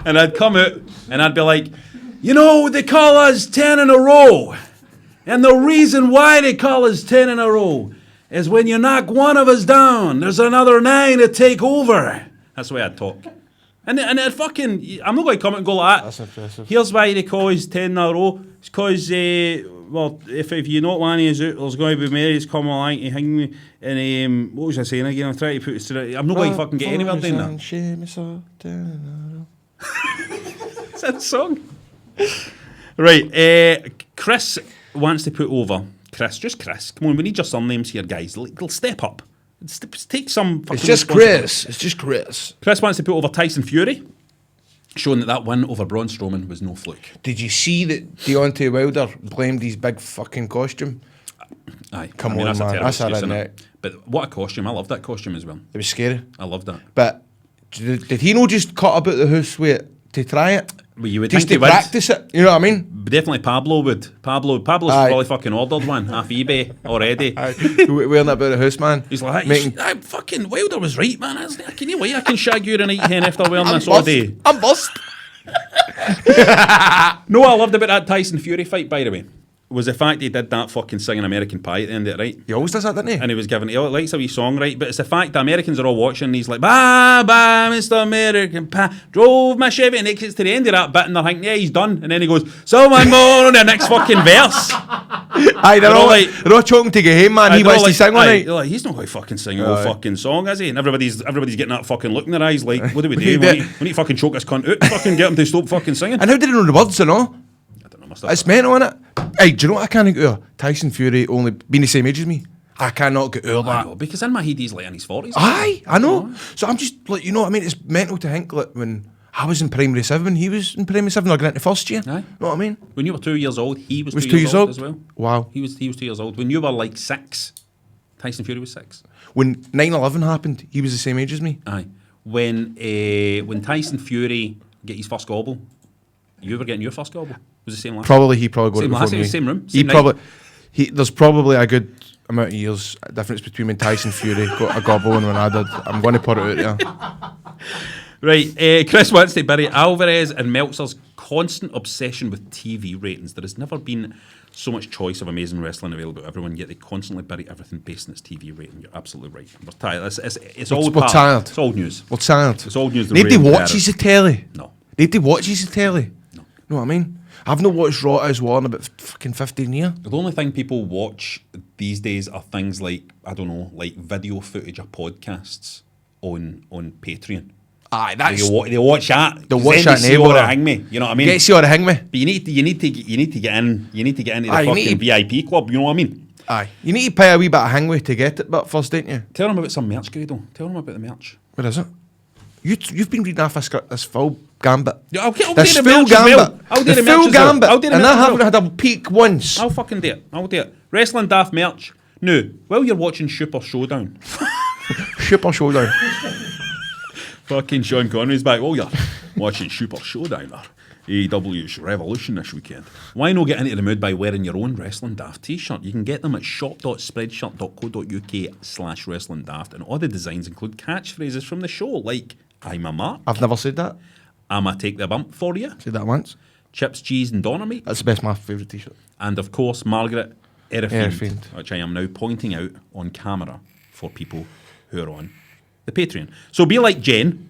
and I'd come out and I'd be like, you know, they call us 10 in a row. And the reason why they call us 10 in a row is when you knock one of us down, there's another 9 to take over. That's the way I talk. And it fucking, I'm not going to come and go like that. That's impressive. Here's why they call us 10 in a row. It's because, well, if you not Lanny is out, there's going to be Mary's coming along to hang me. And what was I saying again? I'm trying to put it straight. I'm not going to fucking get anywhere doing that. Is that a song? Right, Chris wants to put over. Chris, come on, we need your surnames here, guys. They'll step up. Take some fucking It's just Chris. It's just Chris. Chris wants to put over Tyson Fury, showing that win over Braun Strowman was no fluke. Did you see that Deontay Wilder blamed his big fucking costume? Aye. Come on, that's man. a terrible That's a excuse, redneck. innit? But what a costume. I love that costume as well. It was scary. I love that. But did he not just cut about the house with it to try it? Well, you would Just think to he would. practice it? You know what I mean? Definitely Pablo would. Pablo's Aye. probably fucking ordered one off eBay already. Wearing it about the house, man. He's like, Making- fucking Wilder was right, man. Can you wait? I can shag you tonight, hen, after wearing this all day. I'm bust. No, what I loved about that Tyson Fury fight, by the way, was the fact he did that fucking singing American Pie at the end of it, right? He always does that, doesn't he? And he was giving, he likes a wee song, right? But it's the fact the Americans are all watching, and he's like, bye, bye, Mr. American Pie, drove my Chevy, and it gets to the end of that bit, and they're thinking, yeah, he's done. And then he goes, someone more on the next fucking verse. Aye, they're They're all choking to get him, man. He wants to sing one aye, night. they're like, he's not going to fucking sing a whole fucking song, is he? And everybody's getting that fucking look in their eyes, like, what do we do? We need to fucking choke this cunt out, fucking get him to stop fucking singing. And how did he know the words and all? I don't know, must have It's mental, innit? Hey, do you know what I can't get over? Tyson Fury only being the same age as me. I cannot get over I that. know, because in my head he's like in his 40s. Aye, I know. So I'm just like, you know what I mean? It's mental to think like when I was in primary 7, he was in primary 7, or getting into first year. Aye. Know what I mean? When you were 2 years old, he was, Was 2 years old as well. Wow. He was 2 years old. When you were like 6, Tyson Fury was 6. When 9/11 happened, he was the same age as me. Aye. When Tyson Fury get his first gobble, you were getting your first gobble. It was the same last. He probably got Same it before last me. year, same room, He same night. probably. There's probably a good amount of years difference between when Tyson Fury got a gobble and when I did. I'm going to put it out there. Right, Chris wants to bury Alvarez and Meltzer's constant obsession with TV ratings. There has never been so much choice of amazing wrestling available to everyone, yet they constantly bury everything based on its TV rating. You're absolutely right. We're tired. It's old. We're tired. It's old news. We're tired. It's old news. Nobody watches the telly. No. Nobody watches the telly. No. Know what I mean? I've not watched Raw as War in about fucking 15 years. The only thing people watch these days are things like, I don't know, like video footage of podcasts on Patreon. Aye, that's... They watch that. They'll watch that in neighbour. Hang me. You know what I mean? Get to see how to hang me. But you need to get in. You need to get into the Aye, you fucking need VIP club. You know what I mean? Aye. You need to pay a wee bit of hang with to get it, but first, don't you? Tell them about some merch, Grado. Tell them about the merch. What is it? You've been reading off this full gambit. Yeah, I'll do This the full merch as well. gambit. I'll do The the merch full as well. gambit. I'll do the And merch I as haven't well. had a peak once. I'll fucking do it. I'll do it. Wrestling Daft merch. Now, while you're watching Super Showdown, Super Showdown. fucking Sean Connery's back. Oh, you're watching Super Showdown or AEW's Revolution this weekend. Why not get into the mood by wearing your own Wrestling Daft t-shirt? You can get them at shop.spreadshirt.co.uk/Wrestling Daft, and all the designs include catchphrases from the show like "I'm a Mark," I've never said that. "I'ma take the bump for you," Said that once. "Chips, cheese and doner meat," That's the best, my favourite t-shirt. and of course Margaret Erifiend, Erifiend, which I am now pointing out on camera for people who are on the Patreon. So be like Jen.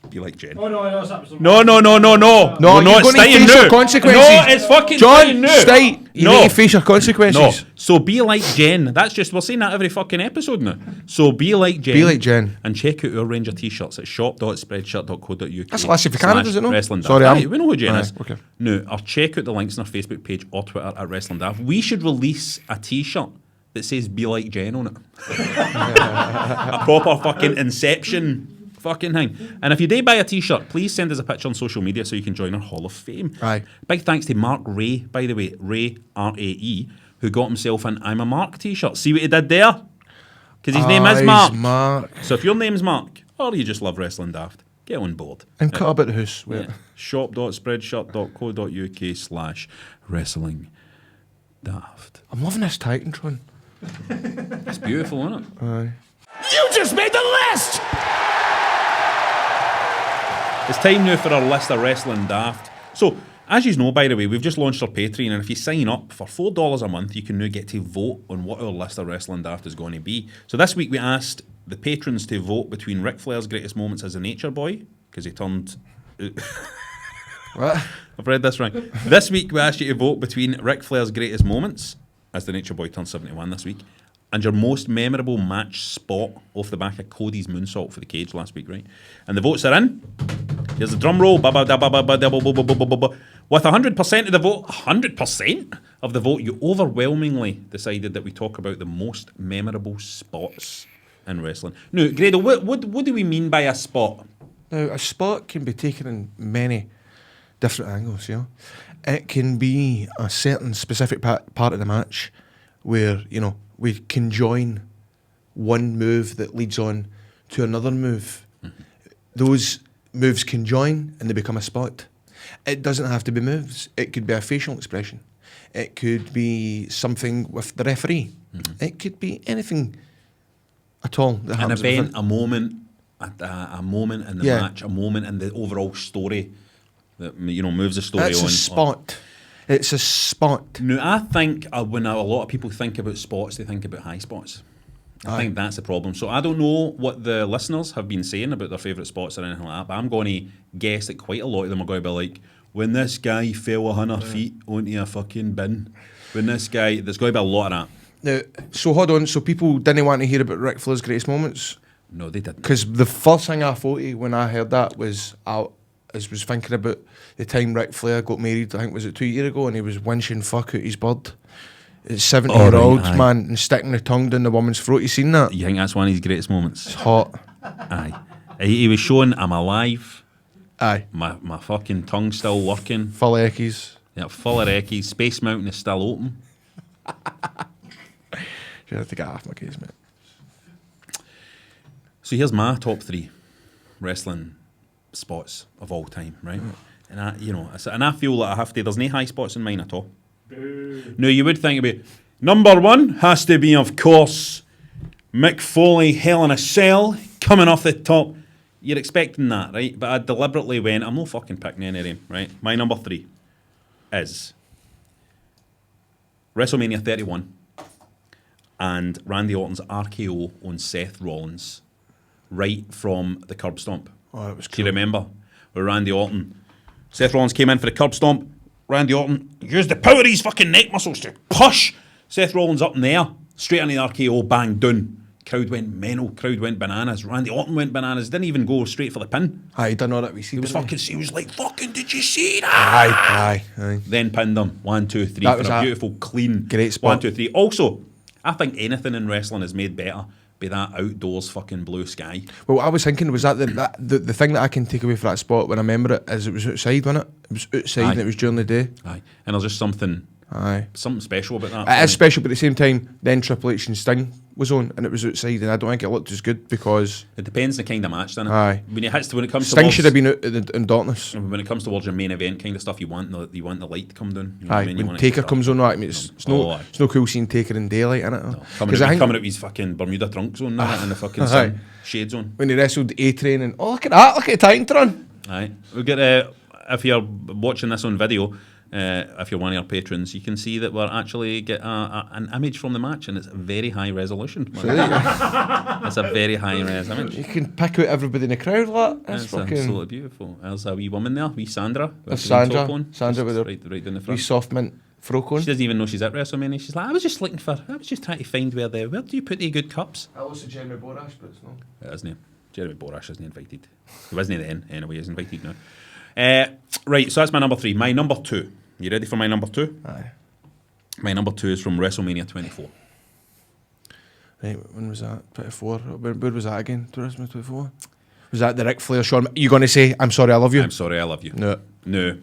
Be like Jen. Oh no, that's absolutely. No. No, We're you're not going to staying face now. your consequences. No, it's fucking staying John, now. stay. You No. need to face your consequences. No. So be like Jen. That's just, we're saying that every fucking episode now. So be like Jen. Be like Jen. And check out our range of t-shirts at shop.spreadshirt.co.uk. That's Alicia Vikander, is it no? Wrestling Daft. Sorry, Aye, we know who Jen Aye, is. okay. No, or check out the links on our Facebook page or Twitter at Wrestling Daft. We should release a t-shirt that says "Be like Jen" on it. A proper fucking Inception fucking thing. And if you do buy a t-shirt, please send us a picture on social media so you can join our Hall of Fame. Aye. Big thanks to Mark Ray, by the way, Ray, R-A-E, who got himself an "I'm a Mark" t-shirt. See what he did there? Because his name is Aye, Mark. he's Mark. So if your name's Mark, or you just love Wrestling Daft, get on board. And cut about the house. Wait. Yeah. Shop.spreadshirt.co.uk/Wrestling Daft. I'm loving this Titantron. It's beautiful, isn't it? Aye. You just made the list! It's time now for our list of Wrestling Daft. So, As you know, by the way, we've just launched our Patreon, and if you sign up for $4 a month, you can now get to vote on what our list of Wrestling Daft is going to be. So this week we asked the patrons to vote between Ric Flair's greatest moments as a nature boy, because he turned... What? I've read this wrong. This week we asked you to vote between Ric Flair's greatest moments, as the nature boy turned 71 this week, and your most memorable match spot off the back of Cody's moonsault for the cage last week, right? And the votes are in. Here's the drum roll. With 100% of the vote, 100% of the vote, you overwhelmingly decided that we talk about the most memorable spots in wrestling. Now, Grado, what do we mean by a spot? Now, a spot can be taken in many different angles, you know. It can be a certain specific part of the match where, you know, we can join one move that leads on to another move. Mm-hmm. Those moves can join and they become a spot. It doesn't have to be moves. It could be a facial expression. It could be something with the referee. Mm-hmm. It could be anything at all. That an happens event, a moment in the match, a moment in the overall story that, you know, moves the story on. It's a spot. It's a spot. Now, I think when a lot of people think about spots, they think about high spots. I think that's the problem. So I don't know what the listeners have been saying about their favourite spots or anything like that, but I'm going to guess that quite a lot of them are going to be like, when this guy fell 100 feet onto a fucking bin. When this guy... There's going to be a lot of that. Now, so hold on. So people didn't want to hear about Ric Flair's greatest moments? No, they didn't. Because the first thing I thought of when I heard that was... I was thinking about the time Ric Flair got married, I think was it 2 years ago, and he was winching fuck out his bird. It's 70-year-old man and sticking the tongue down the woman's throat. You seen that? You think that's one of his greatest moments? It's hot. Aye. He was showing I'm alive. Aye. My fucking tongue's still working. Full of eckies. Yeah, full of eckies. Space Mountain is still open. You have to get off my case, mate. So here's my top 3 wrestling spots of all time, right? And I feel like I have to. There's no high spots in mine at all. No, you would think about number 1 has to be, of course, Mick Foley, Hell in a Cell, coming off the top. You're expecting that, right? But I deliberately went, I'm not fucking picking any of them, right? My number 3 is WrestleMania 31 and Randy Orton's RKO on Seth Rollins right from the curb stomp. Oh, that was cool. Do you remember? Where Randy Orton, Seth Rollins came in for the curb stomp. Randy Orton used the power of his fucking neck muscles to push Seth Rollins up in the air, straight into the RKO, bang, done. Crowd went mental, crowd went bananas. Randy Orton went bananas, didn't even go straight for the pin. Aye, done all that we see. He was like, fucking, did you see that? Aye. Then pinned him, 1, 2, 3, That for was a a beautiful, clean great spot. 1, 2, 3. Also, I think anything in wrestling is made better by that outdoors fucking blue sky. Well, I was thinking, was that the thing that I can take away from that spot when I remember it is it was outside, wasn't it? It was outside. Aye. And it was during the day. Aye. And there's just something special about that. It is special, but at the same time, then Triple H and Sting was on, and it was outside, and I don't think it looked as good because it depends on the kind of match, doesn't it? Aye. When it comes Sting towards, should have been out in darkness. when it comes towards your main event kind of stuff, you want the light to come down. You know what Aye, I mean? You when want Taker it to comes on, right? I mean, it's no cool seeing Taker in daylight, innit? No. Coming out with his fucking Bermuda trunks on, and the fucking sun shades on. When he wrestled A-Train and look at that, look at the Titantron. Aye, we get if you're watching this on video. If you're one of our patrons, you can see that we're actually get an image from the match, and it's very high resolution. It's a very high res image. You can pick out everybody in the crowd, like that's It's fucking absolutely beautiful. There's a wee woman there, wee Sandra. That's with a green Sandra. top on. Sandra with a right down the wee front. soft mint frock on. She doesn't even know she's at WrestleMania. She's like, I was just trying to find where do you put the good cups? I also Jeremy Borash, but it's not. It isn't. Jeremy Borash isn't invited. He wasn't then, anyway, he's invited now. Right, so that's my number 3. My number 2. You ready for my number 2? Aye. My number 2 is from WrestleMania 24. Right, when was that? 24. Where was that again? 24. Was that the Ric Flair Shawn? You going to say, I'm sorry, I love you? I'm sorry, I love you. No.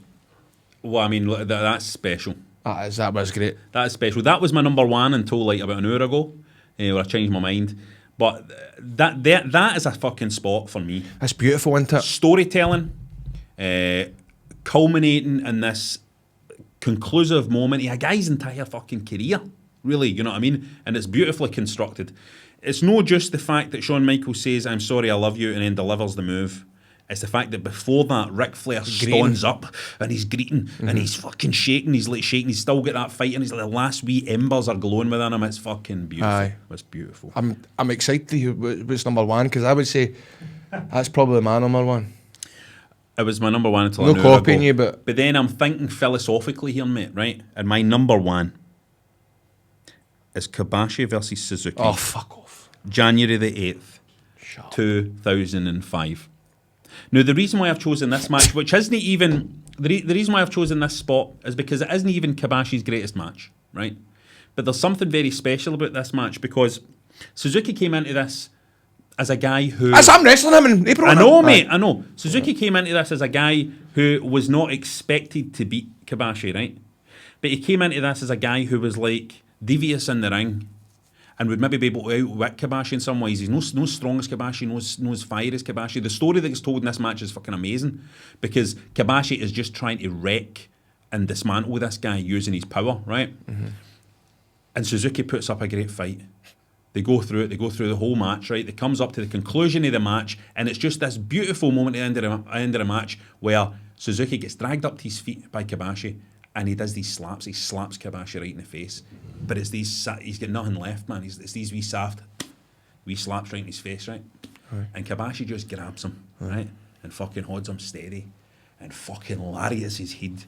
Well, I mean, that's special. That was great. That's special. That was my number 1 until like about an hour ago, where I changed my mind. But that is a fucking spot for me. That's beautiful, isn't it? Storytelling, culminating in this conclusive moment of a guy's entire fucking career, really, you know what I mean? And it's beautifully constructed. It's not just the fact that Shawn Michaels says, I'm sorry, I love you, and then delivers the move. It's the fact that before that, Ric Flair stands up and he's greeting and he's fucking shaking. He's like shaking. He's still got that fight and he's like the last wee embers are glowing within him. It's fucking beautiful. Aye. It's beautiful. I'm excited to hear what's number one, because I would say that's probably my number one. It was my number one until No an hour copying ago. you, but then I'm thinking philosophically here, mate, right? And my number one is Kobashi versus Suzuki. oh, fuck off. January the 8th, 2005. Now, the reason why I've chosen this match, which isn't even... The reason why I've chosen this spot is because it isn't even Kobashi's greatest match, right? But there's something very special about this match because Suzuki came into this as a guy who... I'm wrestling him in April. I know, mate, I know. Suzuki came into this as a guy who was not expected to beat Kobashi, right? But he came into this as a guy who was like devious in the ring and would maybe be able to outwit Kobashi in some ways. He's no strong as Kobashi, no as fire as Kobashi. The story that gets told in this match is fucking amazing because Kobashi is just trying to wreck and dismantle this guy using his power, right? Mm-hmm. And Suzuki puts up a great fight. They go through it, they go through the whole match, right? It comes up to the conclusion of the match, and it's just this beautiful moment at the end of the match where Suzuki gets dragged up to his feet by Kobashi, and he does these slaps. He slaps Kobashi right in the face. But it's these, he's got nothing left, man. It's these wee slaps right in his face, right? And Kobashi just grabs him, right? And fucking holds him steady, and fucking lariats his head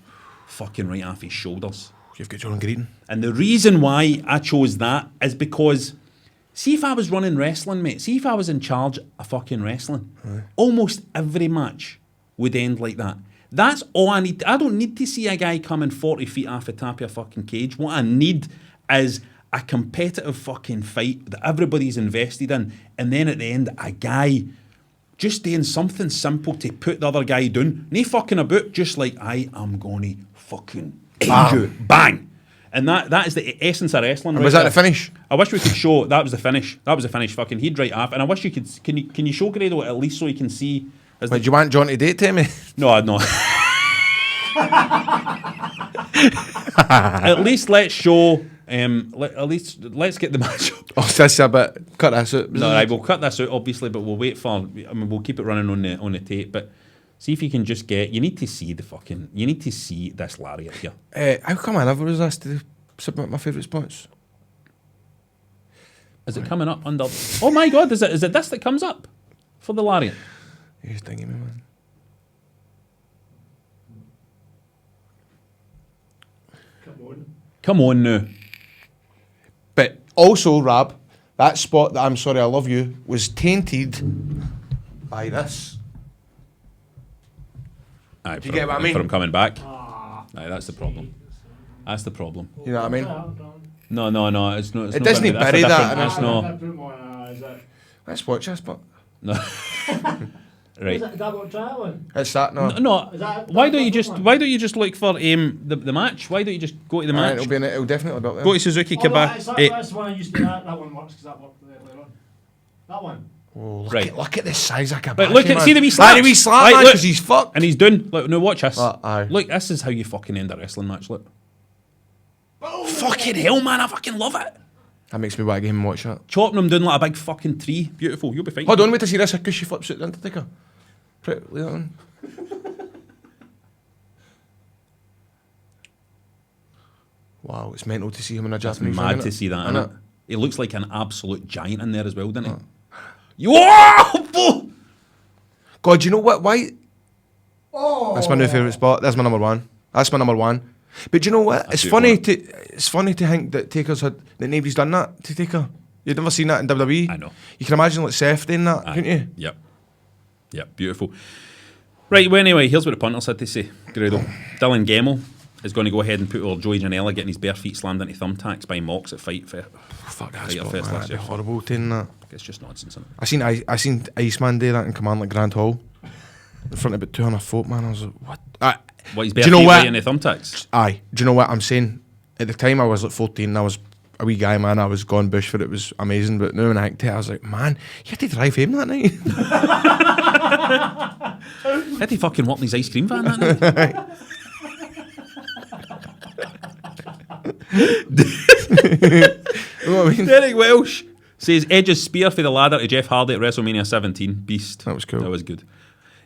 fucking right off his shoulders. You've got John Green. And the reason why I chose that is because, see if I was running wrestling, mate, see if I was in charge of fucking wrestling, almost every match would end like that. That's all I need. I don't need to see a guy coming 40 feet off the top of a fucking cage. What I need is a competitive fucking fight that everybody's invested in, and then at the end, a guy just doing something simple to put the other guy down. No fucking about, just like, I am going to fucking end you. Bang! And that is the essence of wrestling. And was that the finish? I wish we could show that was the finish. That was the finish. Fucking he'd right off. And I wish you could. Can you show Grado at least so he can see? Wait, do you want John to date to me? No, no. At least let's show. Let's get the match up. Oh, that's a bit. Cut this out. No, right, we'll cut this out obviously, but we'll wait for. I mean, we'll keep it running on the tape. But see if you can just get. You need to see the fucking. You need to see this lariat here. How come I never was asked to submit my favourite spots? Is it coming up under? Oh my God! Is it this that comes up for the lariat? You're stinging me, man. Come on now. But also, Rab, that spot that I'm sorry I love you was tainted by this. Aye, Do you get what I mean? For him coming back. Aye, that's the problem. That's the problem. You know what I mean? No, it's not. It doesn't bury that. That's no. Let's watch this, but No. Right. Is that what trialing? it's that no. No. Is that- Why don't you that's just? one? Why don't you just look for the match? Why don't you just go to the Alright, match? it'll definitely be up there. Go to Suzuki Kobashi. That's the one I used to. That one works because that worked later on. That one. Oh, Right. look at the size of Kobashi, But look at man. see the wee slap. Aye, the wee slap, Right, man, look. 'cause he's fucked. And he's done. Look, no, watch this. Aye. Look, this is how you fucking end a wrestling match. Look. Fucking hell, man! I fucking love it. That makes me want to give him watch that. Chopping him down like a big fucking tree. Beautiful. You'll be fine. Hold on, wait to see this because she flips out the Undertaker. Pretty later on. Wow, it's mental to see him in a It's Japanese ring, mad innit? to see that. Innit? Innit? He looks like an absolute giant in there as well, doesn't he? Whoa! God, you know what? Why? Oh, that's my new favourite spot. That's my number one. That's my number one. But do you know what? That's It's beautiful. funny to think that Taker's had that nobody's done that to Taker. You've never seen that in WWE. I know. You can imagine like Seth doing that, Aye. couldn't you? Yep, beautiful. Right, well, anyway, here's what the punters had to say. Grado. Dylan Gemmell is going to go ahead and put old Joey Janela getting his bare feet slammed into thumbtacks by Mox at Fight Fair. Fuck that Fight spot, Fest man. last That'd be year. horrible doing that. It's just nonsense. Isn't it? I seen Iceman do that in Command like Grand Hall in front of about 200 folk, man. I was like, what? What, his Do bare you know feet what? right in the thumbtacks? Aye. Do you know what I'm saying? At the time I was like 14 and I was a wee guy, man. I was gone bush for it. It was amazing. But now when I think to it, I was like, man, you had to drive home that night. Had he fucking walk in his ice cream van that night? You know what I mean? Derek Welsh says Edge's spear for the ladder to Jeff Hardy at WrestleMania 17. Beast. That was cool. That was good.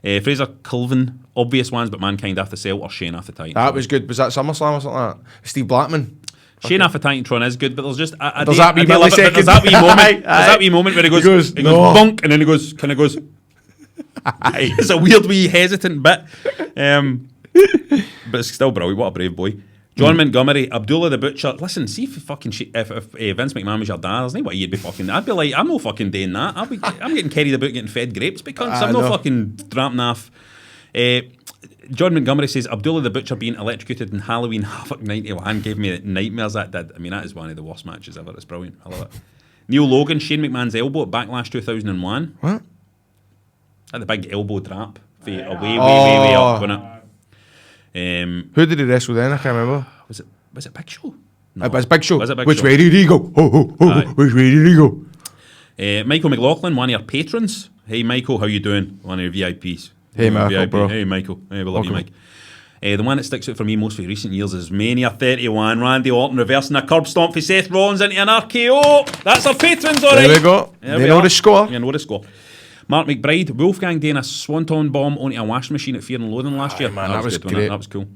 Fraser Culvin, obvious ones, but Mankind after Cell or Shane after Titantron. That was good. Was that SummerSlam or something like that? Steve Blackman. Shane after Titantron is good, but there's just There's that wee millisecond. There's that wee moment. There's that wee moment where he goes no. bonk, and then he goes kind of goes. It's a weird wee hesitant bit, but it's still brilliant. What a brave boy. John Montgomery, Abdullah the Butcher. Listen, see if Vince McMahon was your dad, there's no way you'd be fucking. I'd be like, I'm no fucking doing that. I'm getting carried about getting fed grapes because I'm no fucking tramping off. John Montgomery says Abdullah the Butcher being electrocuted in Halloween Havoc 91 gave me nightmares. That did. I mean, that is one of the worst matches ever. It's brilliant. I love it. Neil Logan, Shane McMahon's elbow at Backlash 2001. What? At the big elbow drop. Way up, wasn't it? Who did he wrestle then? I can't remember. Was it Big Show? No. It was Big Show. Was it Big Which Show? way did he go? Which way did he go? Michael McLaughlin, one of your patrons. Hey Michael, how you doing? One of your VIPs. Hey Michael, bro. Hey Michael. Hey, we love you, Mike. The one that sticks out for me most for recent years is Mania 31. Randy Orton reversing a curb stomp for Seth Rollins into an RKO. That's our patrons, all right. There we go. They know the score. You know the score. Mark McBride, Wolfgang doing a swanton bomb onto a washing machine at Fear and Loathing last year. Man, that was good, great. That was cool.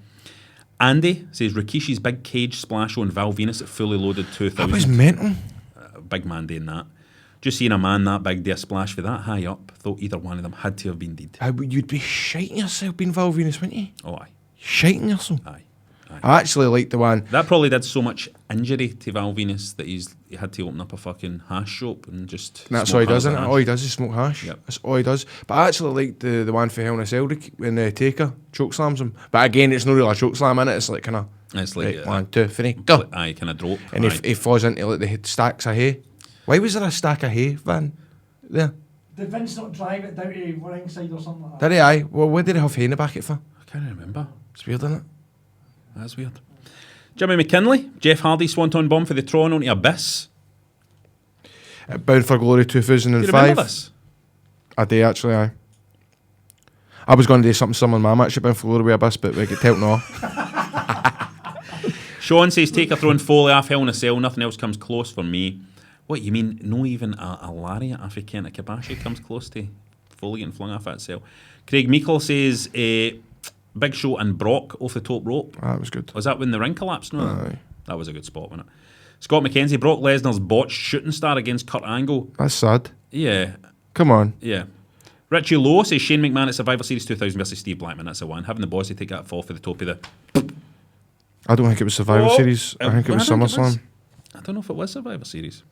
Andy says Rikishi's big cage splash on Val Venus at Fully Loaded 2000. That was mental. Big man doing that. Just seeing a man that big do a splash for that high up, thought either one of them had to have been dead. You'd be shiting yourself being Val Venus, wouldn't you? Oh, aye. Shiting yourself. Aye. I actually liked the one. That probably did so much injury to Val Venus that he had to open up a fucking hash shop and just. And that's smoke all he does, hash. isn't it? All he does is smoke hash. Yep. That's all he does. But I actually liked the one for Hell in a Cell when Taker chokeslams him. But again, it's not really a chokeslam, innit? It's like kind of. It's like 1, 2, 3, go. Aye, kind of drop. And he falls into like the stacks of hay. Why was there a stack of hay, Van? There. Did Vince not drive it down to ringside or something like that? Did he? Aye. Well, what did he have hay in the back it for? I can't remember. It's weird, isn't it? That's weird. Jimmy McKinley, Jeff Hardy swanton bomb for the Tron onto Abyss. Bound for Glory 2005. Do you remember this? I do actually, aye. I was going to do something similar in my match at Bound for Glory with Abyss, but we get taken off. Sean says Taker throwing Foley off Hell in a Cell, nothing else comes close for me. What, you mean no even a lariat after Kenta Kobashi comes close to Foley getting flung off that cell? Craig Meikle says Big Show and Brock off the top rope. That was good. Was that when the ring collapsed? No, Aye. that was a good spot, wasn't it? Scott McKenzie, Brock Lesnar's botched shooting star against Kurt Angle. That's sad. Yeah, Come on. yeah. Richie Lowe says Shane McMahon at Survivor Series 2000 versus Steve Blackman. That's the one. Having the boss to take that fall for the top of the... I don't think it was Survivor Series. I think it was SummerSlam. I don't know if it was Survivor Series.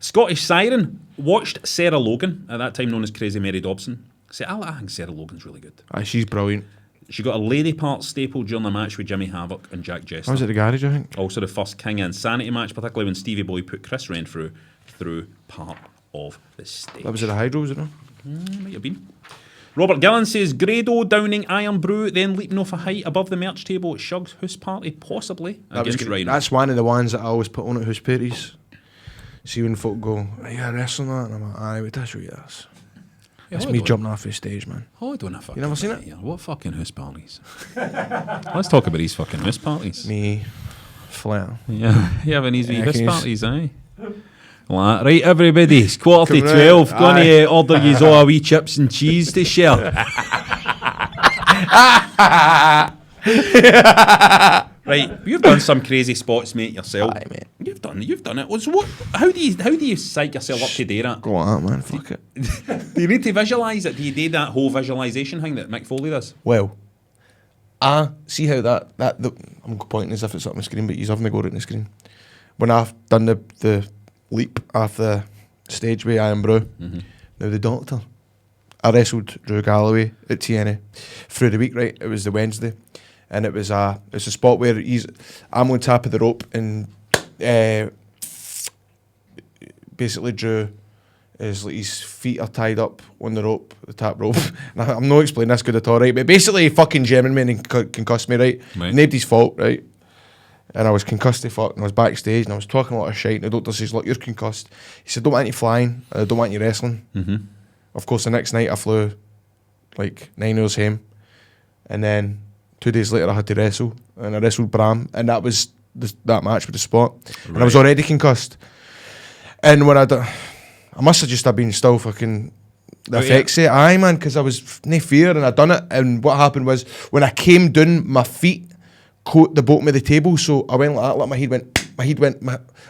Scottish Siren watched Sarah Logan, at that time known as Crazy Mary Dobson. Say, I think Sarah Logan's really good. Aye, she's brilliant. She got a lady part staple during the match with Jimmy Havoc and Jack Jester. I was at the garage, I think. Also the first King of Insanity match, particularly when Stevie Boy put Chris Renfrew through part of the stage. That was at the Hydro, was it not? Might have been. Robert Gillen says Grado downing Iron Brew, then leaping off a height above the merch table at Shug's House Party, possibly That was against great. Rhino. That's one of the ones that I always put on at house parties. See when folk go, are you wrestling that? And I'm like, aye, wait, that's what it is. That's me jumping off the stage, man. Oh, I don't know. You never seen it? Here. What fucking house parties? Let's talk about these fucking house parties. Me, Flair. Yeah, you having these wee Yeah, house can you parties, aye? Right, everybody, it's 11:45. Come Going to round. order you all a wee chips and cheese to share. Right, you've done some crazy spots, mate, yourself. Aye, mate. You've done it. So what? How do you psych yourself up to do that? Go on, man, fuck it. Do you need to visualise it? Do you do that whole visualisation thing that Mick Foley does? Well, I see how I'm pointing as if it's up on the screen, but you haven't got it on the screen. When I've done the leap off the stage with Iron Brew, now the Doctor, I wrestled Drew Galloway at TNA through the week, right? It was the Wednesday, and it's a spot where I'm on top of the rope, and basically Drew is like his feet are tied up on the rope, the top rope. And I'm not explaining this good at all, right? But basically, fucking German man concussed me, right? Nobody's fault, right? And I was concussed to fuck, and I was backstage, and I was talking a lot of shit, and the doctor says, look, you're concussed. He said, don't want you flying, and I don't want you wrestling. Of course, the next night I flew like 9 hours home, and then 2 days later I had to wrestle, and I wrestled Bram, and that was that match with the spot. And I was already concussed. And when I must have just been still fucking The effects of it, aye man, because I was no fear and I done it, and what happened was when I came down, my feet caught the bottom of the table, so I went like that, like my head went,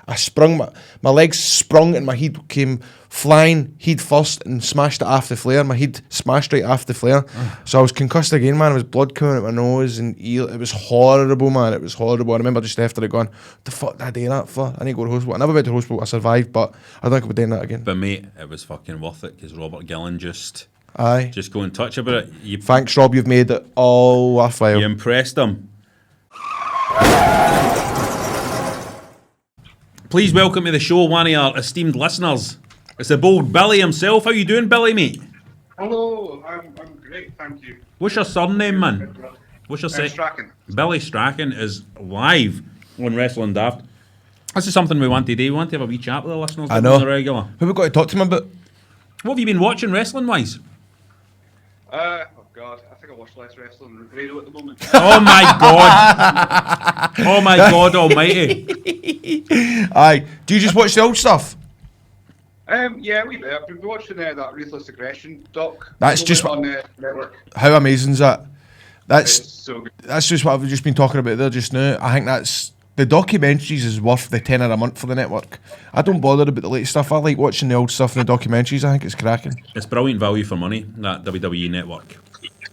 I sprung, my legs sprung and my head came flying head first and smashed it off the flare. My head smashed right off the flare. So I was concussed again, man. There was blood coming out my nose and ear. It was horrible, man. It was horrible. I remember just after it going, what the fuck did I do that for? I need to go to hospital. I never went to hospital. I survived, but I don't think I'll be doing that again. But mate, it was fucking worth it because Robert Gillen just go and touch about it. Thanks, Rob. You've made it all worthwhile. You impressed him. Please welcome to the show one of our esteemed listeners. It's the bold Billy himself. How you doing, Billy, mate? Hello, I'm great, thank you. What's your surname, man? What's your Strachan. Billy Strachan is live on Wrestling Daft. This is something we want to do. We want to have a wee chat with the listeners. I know. On the regular. Who we got to talk to him about? What have you been watching wrestling-wise? Oh God, I think I watch less wrestling than Grado at the moment. Oh my God! Oh my God Almighty! Aye. Do you just watch the old stuff? Yeah, we I've been watching that Ruthless Aggression doc. That's just on the network. How amazing is that? It's so good. That's just what I've just been talking about there just now. I think that's the documentaries is worth the tenner a month for the network. I don't bother about the latest stuff. I like watching the old stuff and the documentaries. I think it's cracking. It's brilliant value for money, that WWE network.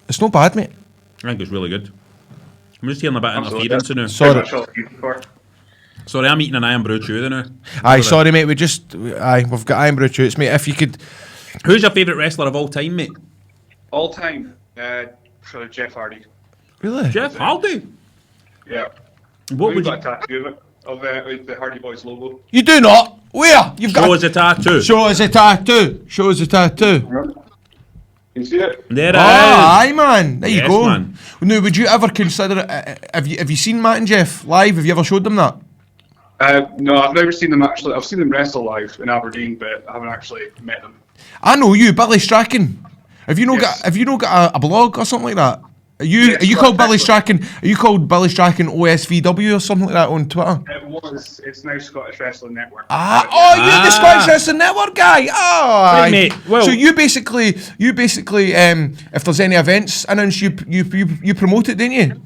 It's not bad, mate. I think it's really good. I'm just hearing a bit of interference now. Sorry. Sorry, I'm eating an Iron Brew Chew now. Aye, sorry, mate. We've got Iron Brew Chutes, mate. If you could. Who's your favourite wrestler of all time, mate? All time, Jeff Hardy. Really? Jeff Hardy? Yeah. What would We've you... got a tattoo of the Hardy Boys logo. You do not? Where? You've Show us a tattoo. Show us a tattoo. Show us a tattoo. You see it? There it is. Aye, man. There you Yes, go. man. Now, would you ever consider it? Have you seen Matt and Jeff live? Have you ever showed them that? No, I've never seen them actually. I've seen them wrestle live in Aberdeen, but I haven't actually met them. I know you, Billy Strachan. Have you not Yes. got a blog or something like that? Are you called Billy Strachan? Are you called Billy Strachan OSVW or something like that on Twitter? It's now Scottish Wrestling Network. You're the Scottish Wrestling Network guy. Oh, Right, aye. mate, well- So you basically, if there's any events announced, you promote it, don't you?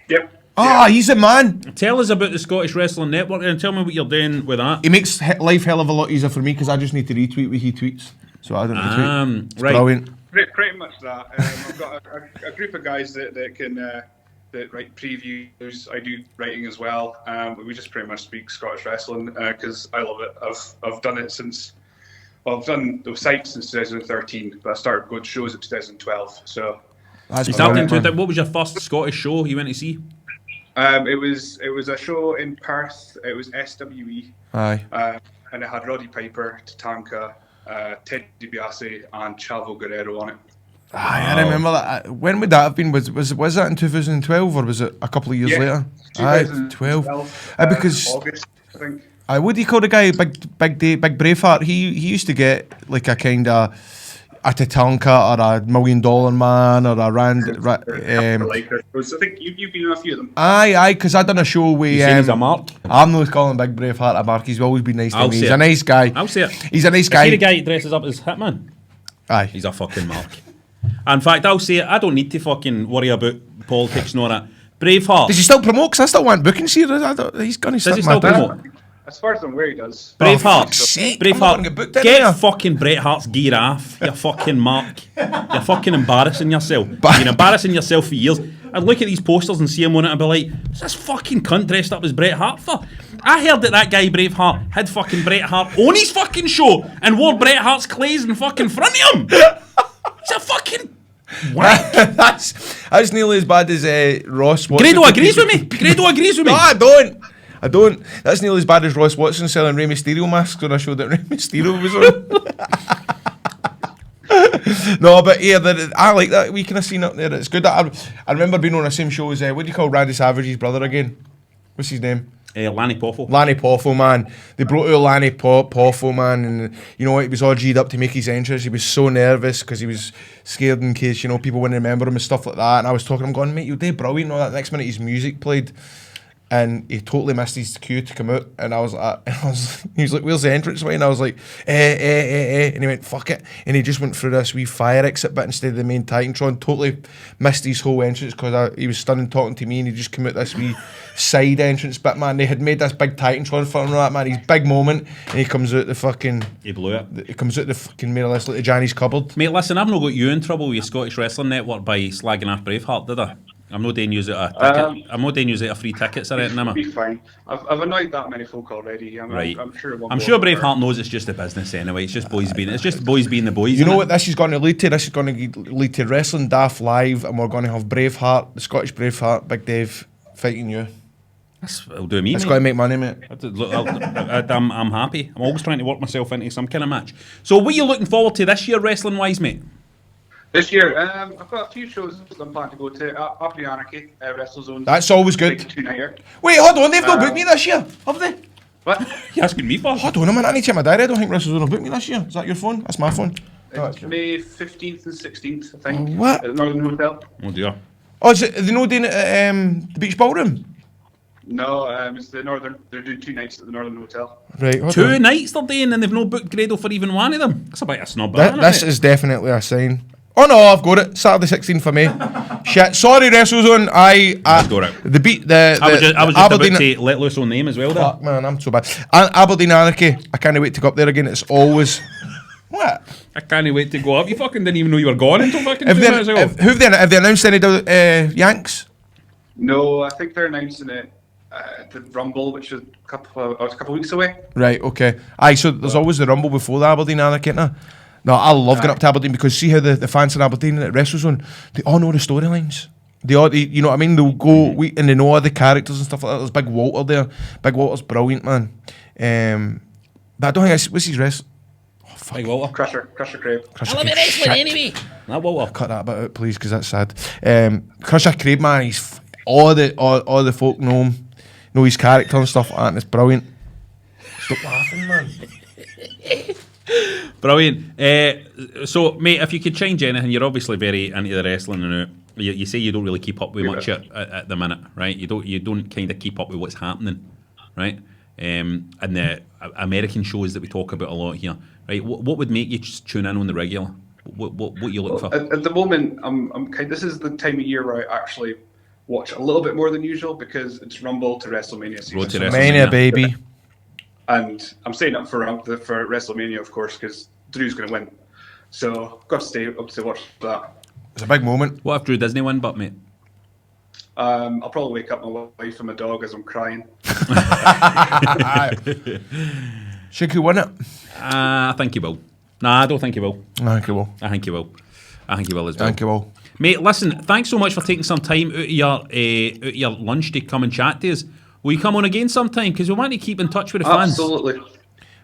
Yep. He's a man. Tell us about the Scottish Wrestling Network and tell me what you're doing with that. He makes life hell of a lot easier for me because I just need to retweet what he tweets. So I don't retweet. It's right. brilliant. Pretty much that. I've got a group of guys that can that write previews. I do writing as well. But we just pretty much speak Scottish wrestling because I love it. I've done it since. Well, I've done the site since 2013, but I started going to shows in 2012. So That's You started brilliant, man. what was your first Scottish show you went to see? it was a show in Perth. It was SWE. Aye. And it had Roddy Piper, Tatanka, Ted DiBiase, and Chavo Guerrero on it. Aye, I remember that. When would that have been? Was that in 2012 or was it a couple of years later? Aye, 12. Because August, I think. what do you call the guy? Big Braveheart. He used to get like a kind of a Tatanka or a $1 Million Man or a Rand. I think you've been in a few of them. Aye, because I done a show with. He's a mark. I'm not calling Big Braveheart a mark. He's always been nice to I'll me. say He's it. a nice guy. I'll say it. He's a nice See guy. the guy that dresses up as Hitman? Aye. He's a fucking mark. In fact, I'll say it. I don't need to fucking worry about politics and all that. Braveheart. Does he still promote? Because I still want bookings here. He's gonna Does he suck my still dick. promote? As far as I'm aware, he does. Oh, Braveheart. fuck's sake, I'm not gonna get booked in there. fucking Bret Hart's gear off. You fucking mark. You're fucking embarrassing yourself. You've been embarrassing yourself for years. I'd look at these posters and see him on it and be like, what's this fucking cunt dressed up as Bret Hart for? I heard that guy Braveheart had fucking Bret Hart on his fucking show and wore Bret Hart's clays in fucking front of him. It's a fucking wank. that's nearly as bad as Ross Watson. Grado agrees with me. Grado agrees with me. No, I don't. That's nearly as bad as Ross Watson selling Rey Mysterio masks when I showed that Rey Mysterio was on. No, but yeah, I like that we kind of scene up there. It's good. I remember being on the same show as what do you call Randy Savage's brother again? What's his name? Lanny Poffo. Lanny Poffo, man. They brought out Lanny Poffo, man, and you know what? He was all G'd up to make his entrance. He was so nervous because he was scared in case people wouldn't remember him and stuff like that. And I was talking to him, going, mate, you did brilliant. All that next minute, his music played. and he totally missed his cue to come out, and I was like, he was like, where's the entranceway? And I was like, and he went, fuck it, and he just went through this wee fire exit bit instead of the main Titantron, totally missed his whole entrance because he was standing talking to me, and he just came out this wee side entrance bit, man. They had made this big Titantron for him, that man, his big moment, and he comes out the fucking, He blew it. he comes out the fucking more or less like the Johnny's cupboard. Mate, listen, I've not got you in trouble with Scottish Wrestling Network by slagging off Braveheart, did I? I'm not doing use it a ticket. I'm not doing use it a free tickets or anything, am I? Be fine. I've annoyed that many folk already. Right. I'm sure. I'm sure Braveheart knows it's just a business anyway. It's just boys being. It's just boys being the boys. You know innit? what this is going to lead to? This is going to lead to Wrestling Daft Live, and we're going to have Braveheart, the Scottish Braveheart, Big Dave, fighting you. It'll do me. It's mate. going to make money, mate. I'm happy. I'm always trying to work myself into some kind of match. So, what are you looking forward to this year, wrestling wise, mate? This year, I've got a few shows I'm planning to go to. Up the Anarchy, WrestleZone. That's always good. Big 2-nighter. Wait, hold on, they've not booked me this year, have they? What? You're asking me for? Hold on a minute, I need to check my diary. I don't think WrestleZone have booked me this year. Is that your phone? That's my phone. It's May 15th and 16th, I think. What? At the Northern Hotel. Oh dear. Oh, is it, are they not doing it at the Beach Ballroom? No, it's the Northern. They're doing 2 nights at the Northern Hotel. Right, hold 2 on. nights they're doing, and they've not booked Grado for even one of them. That's a bit of a snub. isn't This it? is definitely a sign. Oh no, I've got it. Saturday 16th of May. Shit, sorry, WrestleZone. I've got it. The beat the I was just about Aberdeen. to let loose on name as well. There. Fuck man, I'm so bad. Aberdeen Anarchy. I can't wait to go up there again. It's always what? I can't wait to go up. You fucking didn't even know you were gone until fucking 2 Have minutes ago. have they announced any Yanks? No, I think they're announcing it at the Rumble, which is a couple of weeks away. Right, okay. Aye, so there's always the Rumble before the Aberdeen Anarchy, isn't there? No, I love going up to Aberdeen because see how the fans in Aberdeen at WrestleZone, they all know the storylines. You know what I mean? They'll go and they know all the characters and stuff like that. There's Big Walter there. Big Walter's brilliant, man. But I don't think what's his wrestling? Hey, Walter. Crusher Crave. Crusher I love Craig. wrestling Shit. anyway. That Walter. Cut that bit out, please, because that's sad. Crusher Craig, man, he's all the folk know him, know his character and stuff like that, and it's brilliant. Stop laughing, man. Brilliant. So, mate, if you could change anything, you're obviously very into the wrestling and you say you don't really keep up with much at the minute, right? You don't kind of keep up with what's happening, right? And the American shows that we talk about a lot here, right? What would make you just tune in on the regular? What you look for? At the moment, this is the time of year where I actually watch a little bit more than usual because it's Rumble to WrestleMania season. Road to So- WrestleMania. Mania, baby. And I'm staying up for WrestleMania, of course, because Drew's going to win. So got to stay up to watch that. It's a big moment. What if Drew Disney win, but mate? I'll probably wake up my wife and my dog as I'm crying. Should he win it? I think he will. Nah, I don't think he will. I think he will. I think he will. I think he will as well. I think he will. Mate, listen, thanks so much for taking some time out of your lunch to come and chat to us. Will you come on again sometime? Because we want to keep in touch with the fans.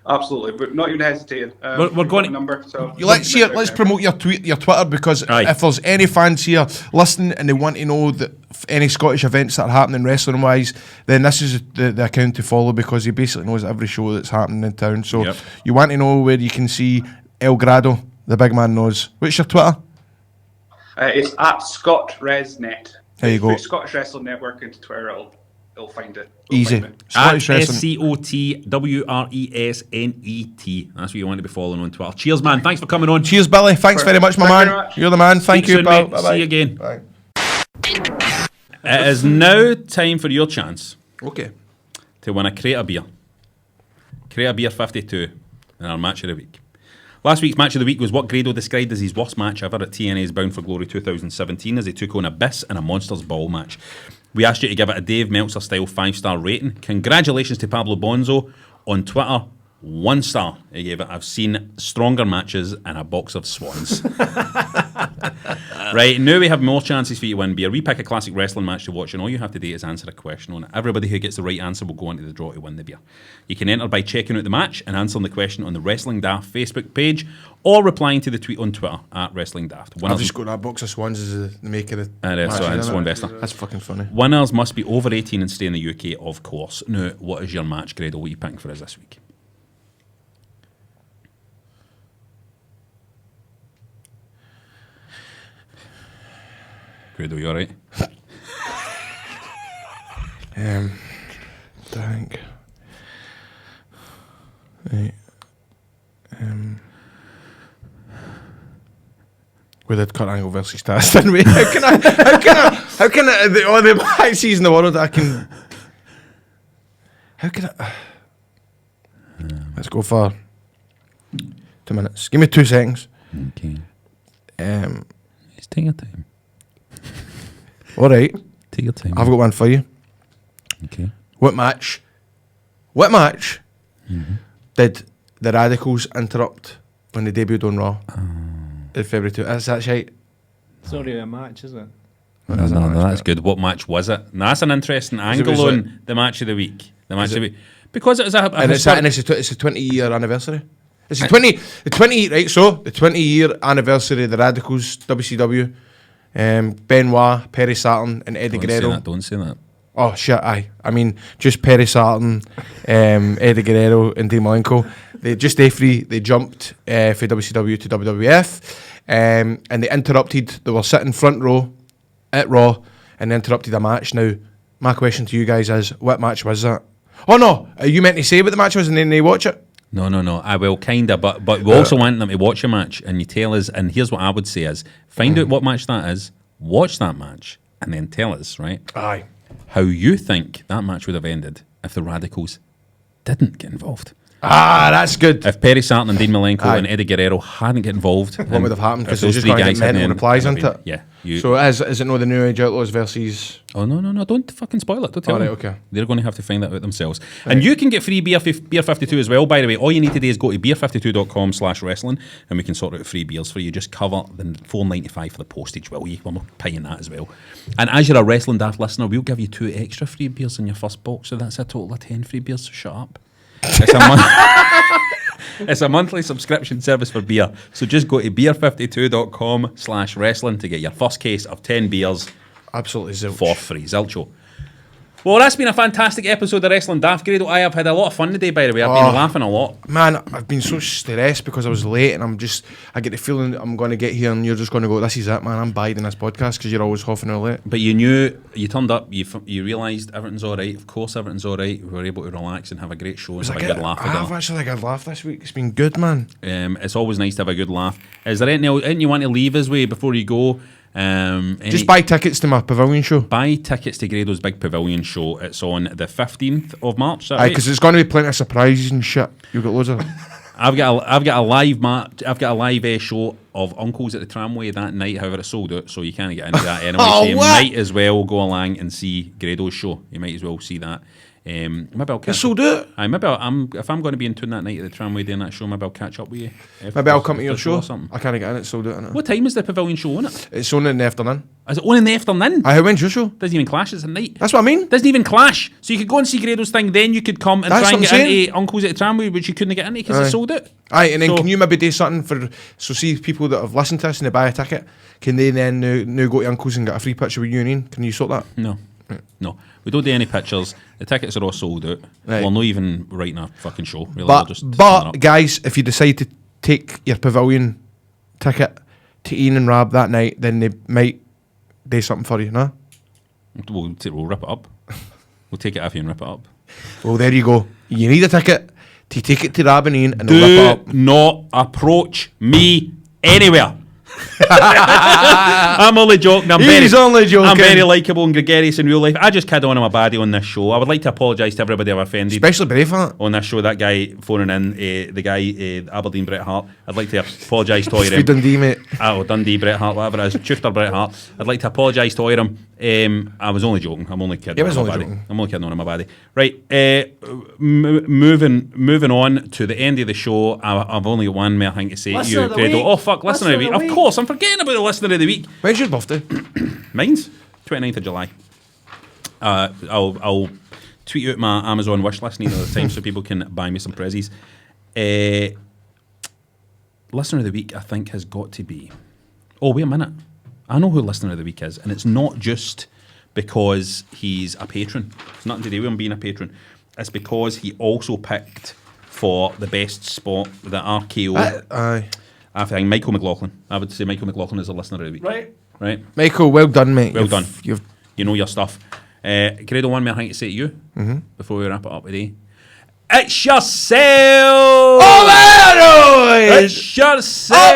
Absolutely, but not even hesitating. We're going to number. So Let's promote your Twitter because Aye. if there's any fans here listening and they want to know that any Scottish events that are happening wrestling wise, then this is the account to follow because he basically knows every show that's happening in town. So Yep. you want to know where you can see El Grado, the big man knows. What's your Twitter? It's at ScottResNet. There you go. Put Scottish Wrestling Network into Twitter, it'll find it. Easy. At Scottish Wrestling. SCOTWRESNET. That's what you want to be following on Twitter. Cheers, man. Thanks for coming on. Cheers, Billy. Thanks very much, my Thank you man. very much. You're the man. Thank Speak you, soon, pal. mate. Bye-bye. See you again. Bye. It is now time for your chance Okay. to win a crate of beer. Crate of beer 52 in our match of the week. Last week's match of the week was what Grado described as his worst match ever at TNA's Bound for Glory 2017 as he took on Abyss in a Monsters Ball match. We asked you to give it a Dave Meltzer style 5-star rating. Congratulations to Pablo Bonzo on Twitter. 1 star. He gave it. I've seen stronger matches and a box of swans. Right, now we have more chances for you to win beer. We pick a classic wrestling match to watch, and all you have to do is answer a question on it. Everybody who gets the right answer will go into the draw to win the beer. You can enter by checking out the match and answering the question on the Wrestling Daft Facebook page, or replying to the tweet on Twitter at Wrestling Daft. I've just got that box of swans as the maker of the It is, so matches, it's isn't Swan it? Vesta. That's fucking funny. Winners must be over 18 and stay in the UK, of course. Now, what is your match, Grado? What are you picking for us this week? Grado, you alright? I think. Right. We did Kurt Angle versus Taz, didn't we? How can I, the matches in the world I can, how can I, let's go for 2 minutes. Give me 2 seconds. Okay. It's take your time. Alright. Take your time. I've got one for you. Okay. What match did the Radicals interrupt when they debuted on Raw? In February 2. That's right. It's not really a match, is it? No, that's good. What match was it? Now, that's an interesting angle on the match of the week. The match of the week. Because it was and it's a 20-year anniversary. It's the 20-year anniversary of the Radicals, WCW. Benoit, Perry Saturn, and Eddie Guerrero. Don't say that. Oh shit! I mean, just Perry Saturn, Eddie Guerrero, and Dean Malenko. They jumped from WCW to WWF, and they interrupted. They were sitting front row at Raw, and they interrupted a match. Now, my question to you guys is, what match was that? Oh no, are you meant to say what the match was and then they watch it? No. I will kinda, but we also want them to watch a match, and you tell us. And here's what I would say: is find out what match that is, watch that match, and then tell us, right? Aye. How you think that match would have ended if the Radicals didn't get involved. That's good. If Perry Saturn and Dean Malenko and Eddie Guerrero hadn't get involved, what would have happened? Because those they're just three going to guys get hadn't mental replies, isn't it? Yeah. So is it no the New Age Outlaws versus... Oh, no, don't fucking spoil it. Don't tell them. Okay. They're going to have to find that out themselves. Right. And you can get free Beer 52 as well, by the way. All you need to do is go to beer52.com/wrestling and we can sort out free beers for you. Just cover the $4.95 for the postage, will you? We're not paying that as well. And as you're a Wrestling Daft listener, we'll give you 2 extra free beers in your first box, so that's a total of 10 free beers, so shut up. It's a monthly subscription service for beer. So just go to beer52.com/wrestling to get your first case of 10 beers. Absolutely zilch. For free. Zilcho. Well, that's been a fantastic episode of Wrestling Daft. Grado, I have had a lot of fun today, by the way. I've been laughing a lot. Man, I've been so stressed because I was late and I get the feeling I'm going to get here and you're just going to go, this is it, man. I'm biding this podcast because you're always half an hour late. But you knew, you turned up, you realised everything's all right. Of course, everything's all right. We were able to relax and have a great show and have a good laugh. I've actually had a good laugh this week. It's been good, man. It's always nice to have a good laugh. Is there anything you want to leave us with before you go? Just buy tickets to my pavilion show. Buy tickets to Grado's big pavilion show. It's on the 15th of March. Aye, because there's going to be plenty of surprises and shit. You've got loads of. I've got a live match. I've got a live show of Uncles at the Tramway that night. However, it's sold out, so you can't get into that anyway. So you might as well go along and see Grado's show. You might as well see that. Maybe I'll catch. It's sold out. Aye, maybe if I'm going to be in tune that night at the Tramway doing that show, maybe I'll catch up with you. Maybe I'll come to your show or something. I can't get in. It's sold out. What time is the pavilion show on it? It's on in the afternoon. Is it on in the afternoon? Aye, when's your show? Doesn't even clash. It's at night. That's what I mean. Doesn't even clash. So you could go and see Grado's thing, then you could come and try and get into Uncles at the Tramway, which you couldn't get into because it's sold out. Aye, and then can you maybe do something see people that have listened to us and they buy a ticket, can they then now go to Uncle's and get a free picture with you and Ian? Can you sort that? No. No, we don't do any pictures. The tickets are all sold out. Right. We're not even writing a fucking show. Really. But guys, if you decide to take your pavilion ticket to Ian and Rab that night, then they might do something for you, no? We'll rip it up. We'll take it off you and rip it up. Well, there you go. You need a ticket to take it to Rab and Ian and they'll rip it up. Do not approach me anywhere. I'm only joking. He's only joking. I'm very likeable and gregarious in real life. I just kid on him a baddie on this show. I would like to apologise to everybody I've offended. Especially Braveheart. On this show, that guy phoning in, the guy, Aberdeen Bret Hart. I'd like to apologise to him. Dundee, mate. Oh, Dundee Bret Hart, whatever it is. Chufter Bret Hart. I'd like to apologise to him. I was only joking. I'm only kidding. I'm only kidding on him a baddie. Right. Moving on to the end of the show. I've only got one more thing to say to you, Grado. Oh, fuck, listener of the week. Of course, I'm forgetting about the listener of the week. When's your birthday? Mine's 29th of July. I'll tweet out my Amazon wish list near the time so people can buy me some prezzies. Listener of the week, I think, has got to be... Oh, wait a minute. I know who listener of the week is, and it's not just because he's a patron. It's nothing to do with him being a patron. It's because he also picked for the best spot, the RKO. Aye. I think Michael McLaughlin. I would say Michael McLaughlin is a listener of the week. Right. Right. Michael, well done, mate. Well done. You know your stuff. Grado, one more thing to say to you before we wrap it up today. It's yourself! It's yourself!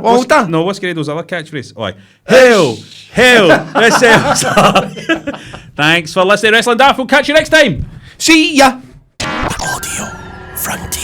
Well done. No, what's Grado's other catchphrase? Oh, hail yourselves! Thanks for listening to Wrestling Daft. We'll catch you next time. See ya. Audio Frontier.